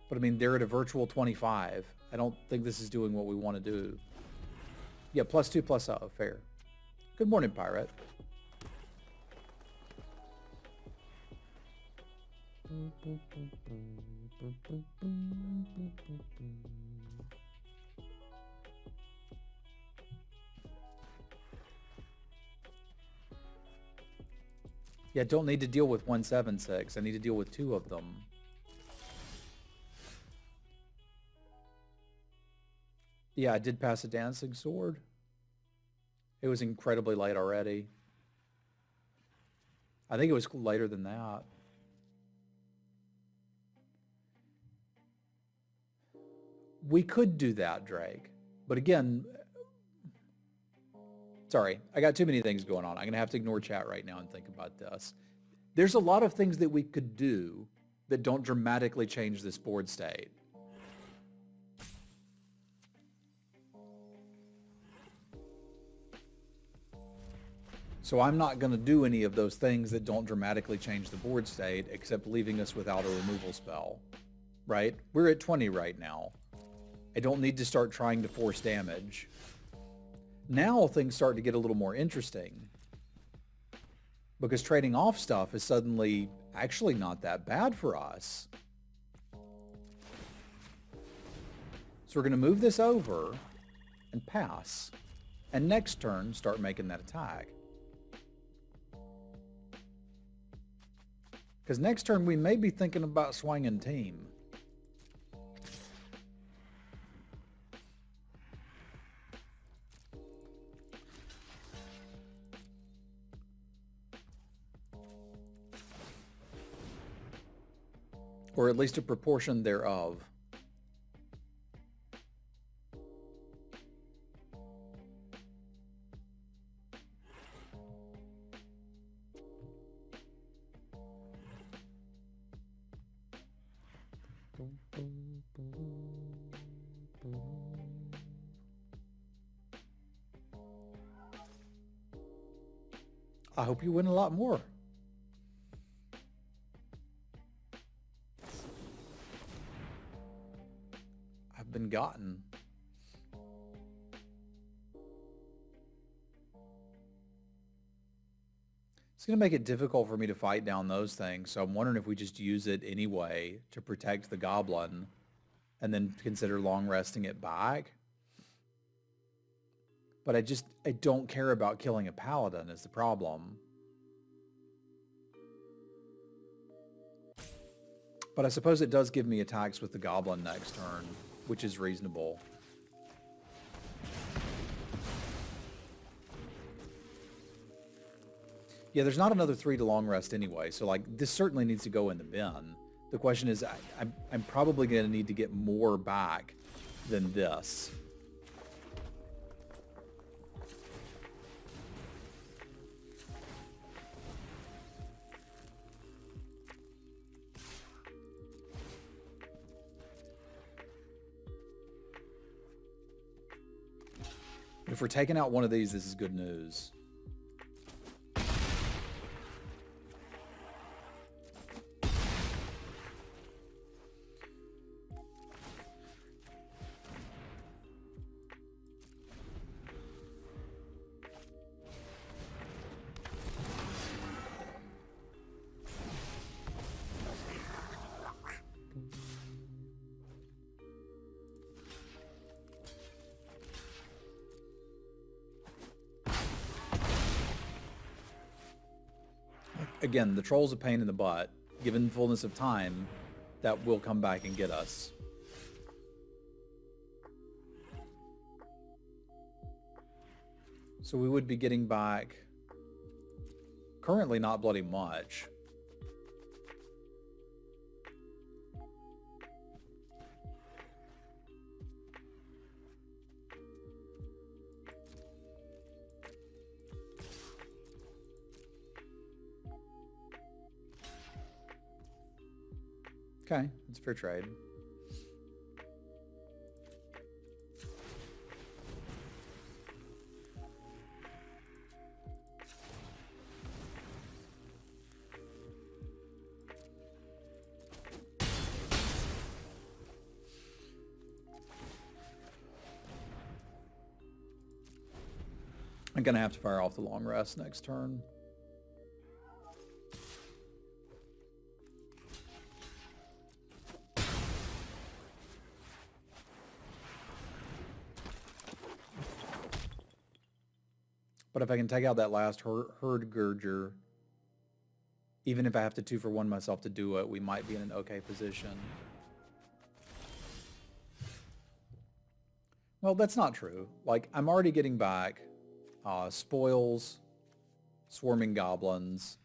But I mean, they're at a virtual 25. I don't think this is doing what we want to do. Yeah, +2/+0, fair. Good morning, Pirate. Yeah, don't need to deal with 176. I need to deal with 2 of them. Yeah, I did pass a dancing sword. It was incredibly late already. I think it was later than that. We could do that, Drake. But again, sorry, I got too many things going on. I'm going to have to ignore chat right now and think about this. There's a lot of things that we could do that don't dramatically change this board state. So I'm not going to do any of those things that don't dramatically change the board state, except leaving us without a removal spell, right? We're at 20 right now. I don't need to start trying to force damage. Now things start to get a little more interesting, because trading off stuff is suddenly actually not that bad for us. So we're going to move this over and pass, and next turn start making that attack. Because next turn we may be thinking about swinging team. Or at least a proportion thereof. I hope you win a lot more. been gotten. It's going to make it difficult for me to fight down those things, so I'm wondering if we just use it anyway to protect the goblin and then consider long resting it back. But I don't care about killing a paladin is the problem. But I suppose it does give me attacks with the goblin next turn, which is reasonable. Yeah, there's not another 3 to long rest anyway, so like this certainly needs to go in the bin. The question is, I'm probably going to need to get more back than this. If we're taking out one of these, this is good news. Again, the troll's a pain in the butt. Given fullness of time, that will come back and get us. So we would be getting back, currently not bloody much. Okay, it's fair trade. I'm gonna have to fire off the long rest next turn. But if I can take out that last herd Gurger, even if I have to 2-for-1 myself to do it, we might be in an okay position. Well, that's not true. Like, I'm already getting back spoils, swarming goblins,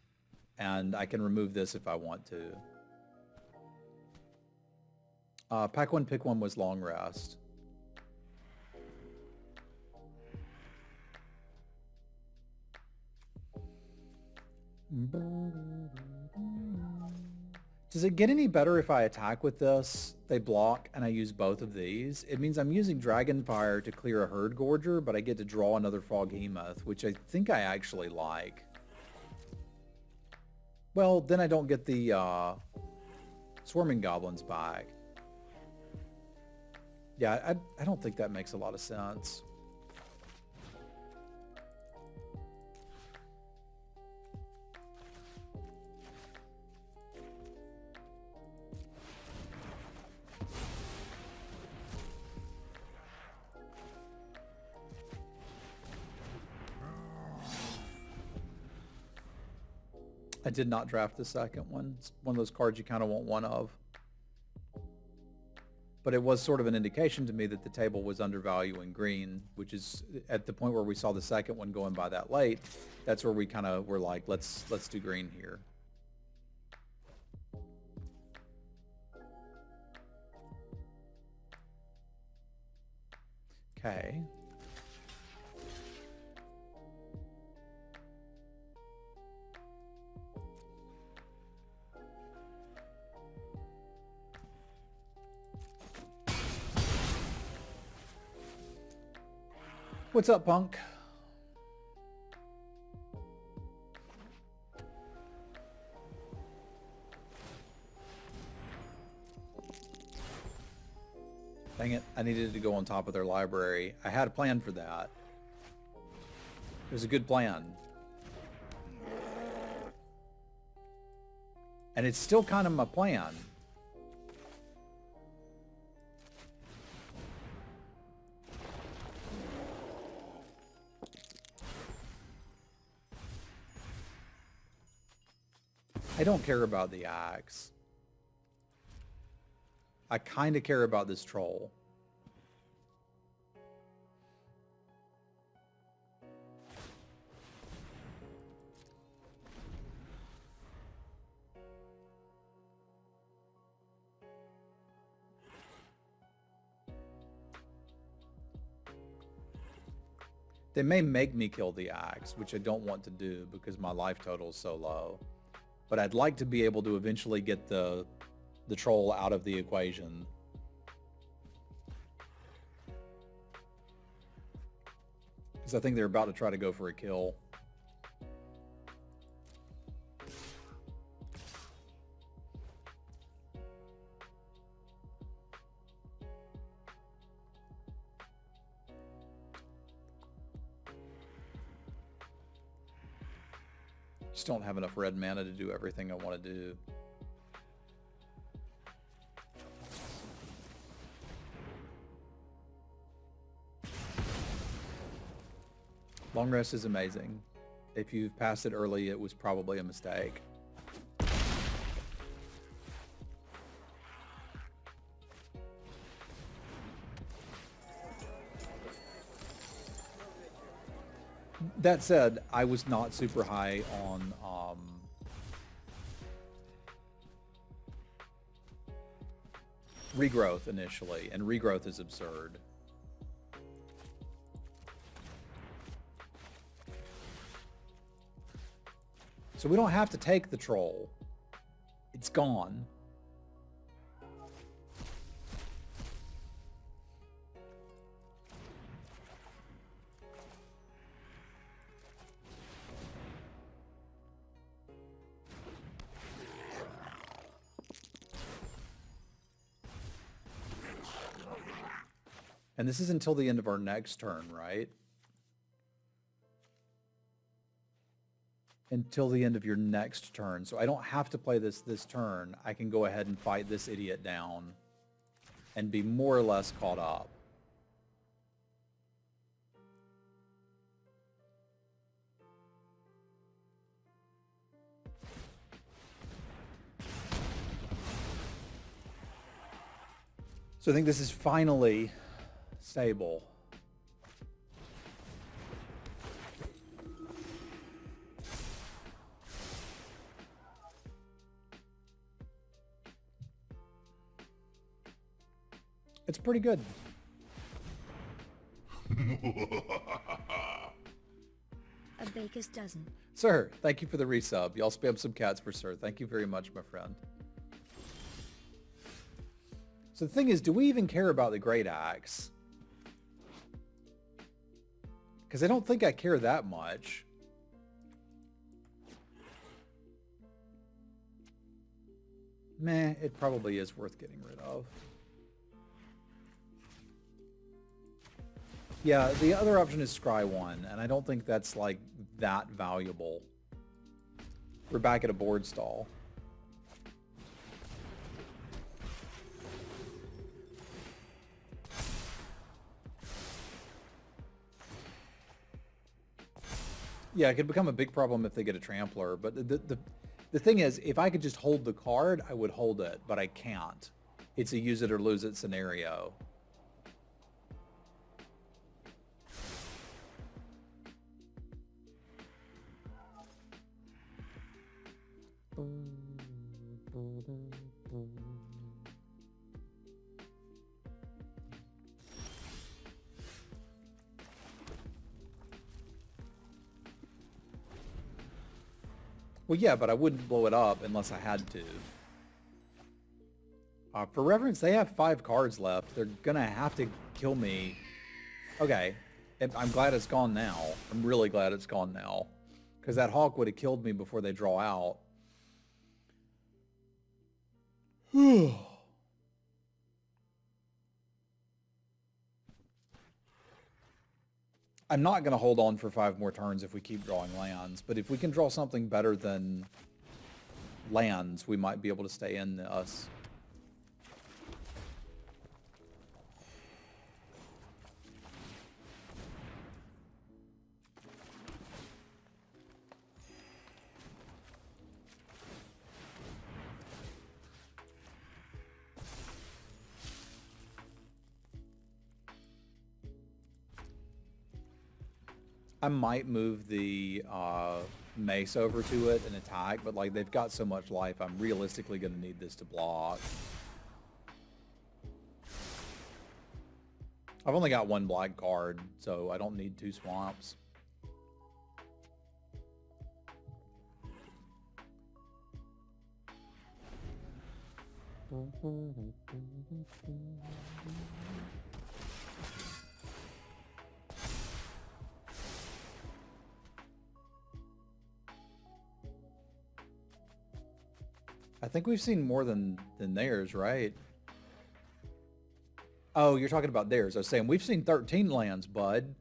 and I can remove this if I want to. Pack one, pick one was long rest. Does it get any better if I attack with this, they block, and I use both of these? It means I'm using Dragonfire to clear a Herd Gorger, but I get to draw another Froghemoth, which I think I actually like. Well, then I don't get the Swarming Goblins back. Yeah, I don't think that makes a lot of sense. I did not draft the second one. It's one of those cards you kind of want one of. But it was sort of an indication to me that the table was undervaluing green, which is at the point where we saw the second one going by that late. That's where we kind of were like, let's do green here. Okay. What's up, punk? Dang it, I needed to go on top of their library. I had a plan for that. It was a good plan. And it's still kind of my plan. I don't care about the axe. I kind of care about this troll. They may make me kill the axe, which I don't want to do because my life total is so low. But I'd like to be able to eventually get the troll out of the equation. Because I think they're about to try to go for a kill. Just don't have enough red mana to do everything I want to do. Long rest is amazing. If you've passed it early, it was probably a mistake. That said, I was not super high on regrowth initially, and regrowth is absurd. So we don't have to take the troll. It's gone. And this is until the end of our next turn, right? Until the end of your next turn. So I don't have to play this turn. I can go ahead and fight this idiot down and be more or less caught up. So I think this is finally stable. It's pretty good. A baker's dozen. Sir, thank you for the resub. Y'all spam some cats for sir. Thank you very much, my friend. So the thing is, do we even care about the Great Axe? Because I don't think I care that much. Meh, it probably is worth getting rid of. Yeah, the other option is Scry 1, and I don't think that's, like, that valuable. We're back at a board stall. Yeah, it could become a big problem if they get a Trampler, but the thing is, if I could just hold the card, I would hold it, but I can't. It's a use it or lose it scenario. Well, yeah, but I wouldn't blow it up unless I had to. For reference, they have 5 cards left. They're gonna have to kill me. Okay, I'm glad it's gone now. I'm really glad it's gone now. Because that Hawk would have killed me before they draw out. I'm not going to hold on for 5 more turns if we keep drawing lands, but if we can draw something better than lands, we might be able to stay in this. I might move the mace over to it and attack, but like they've got so much life, I'm realistically going to need this to block. I've only got 1 black card, so I don't need 2 swamps. I think we've seen more than theirs, right? Oh, you're talking about theirs. I was saying we've seen 13 lands, bud.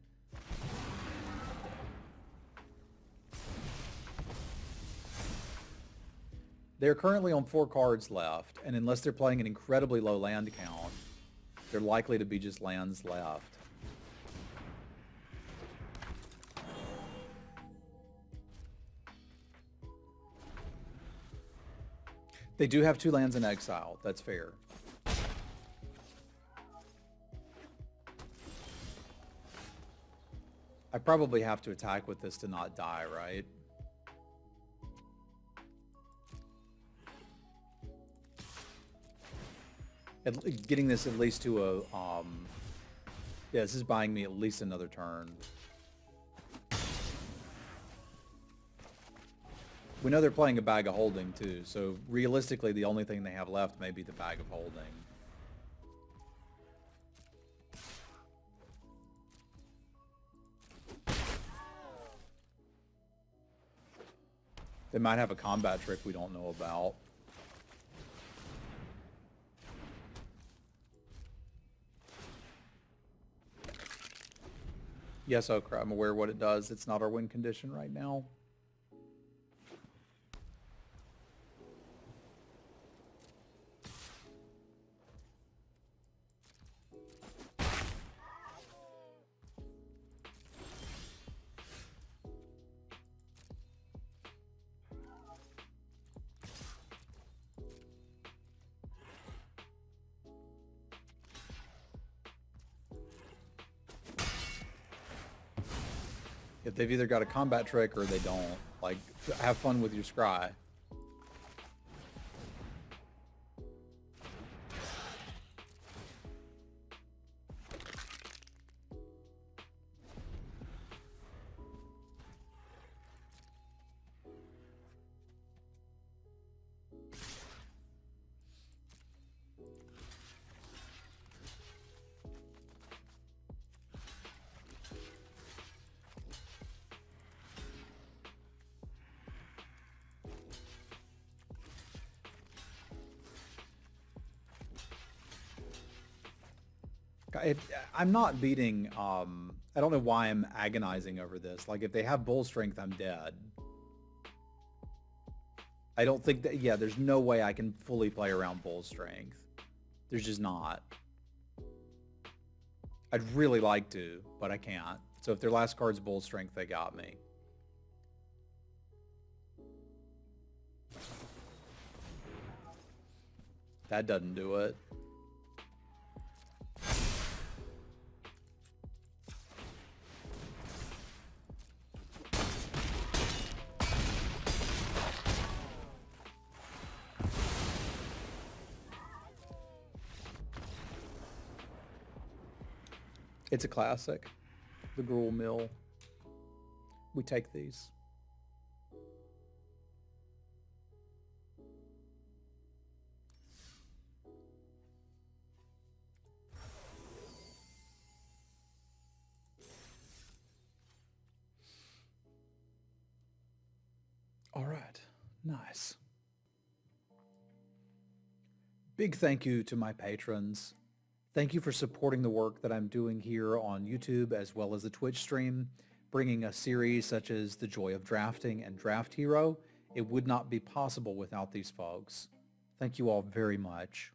They're currently on 4 cards left, and unless they're playing an incredibly low land count, they're likely to be just lands left. They do have 2 lands in exile. That's fair. I probably have to attack with this to not die, right? Getting this at least to a... yeah, this is buying me at least another turn. We know they're playing a Bag of Holding too, so realistically the only thing they have left may be the Bag of Holding. They might have a combat trick we don't know about. Yes, Okra, I'm aware what it does. It's not our win condition right now. If they've either got a combat trick or they don't. Like, have fun with your scry. I'm not beating, I don't know why I'm agonizing over this. Like, if they have bull strength, I'm dead. I don't think that, yeah, there's no way I can fully play around bull strength. There's just not. I'd really like to, but I can't. So if their last card's bull strength, they got me. That doesn't do it. It's a classic. The Gruel Mill. We take these. All right, nice. Big thank you to my patrons. Thank you for supporting the work that I'm doing here on YouTube as well as the Twitch stream, bringing a series such as The Joy of Drafting and Draft Hero. It would not be possible without these folks. Thank you all very much.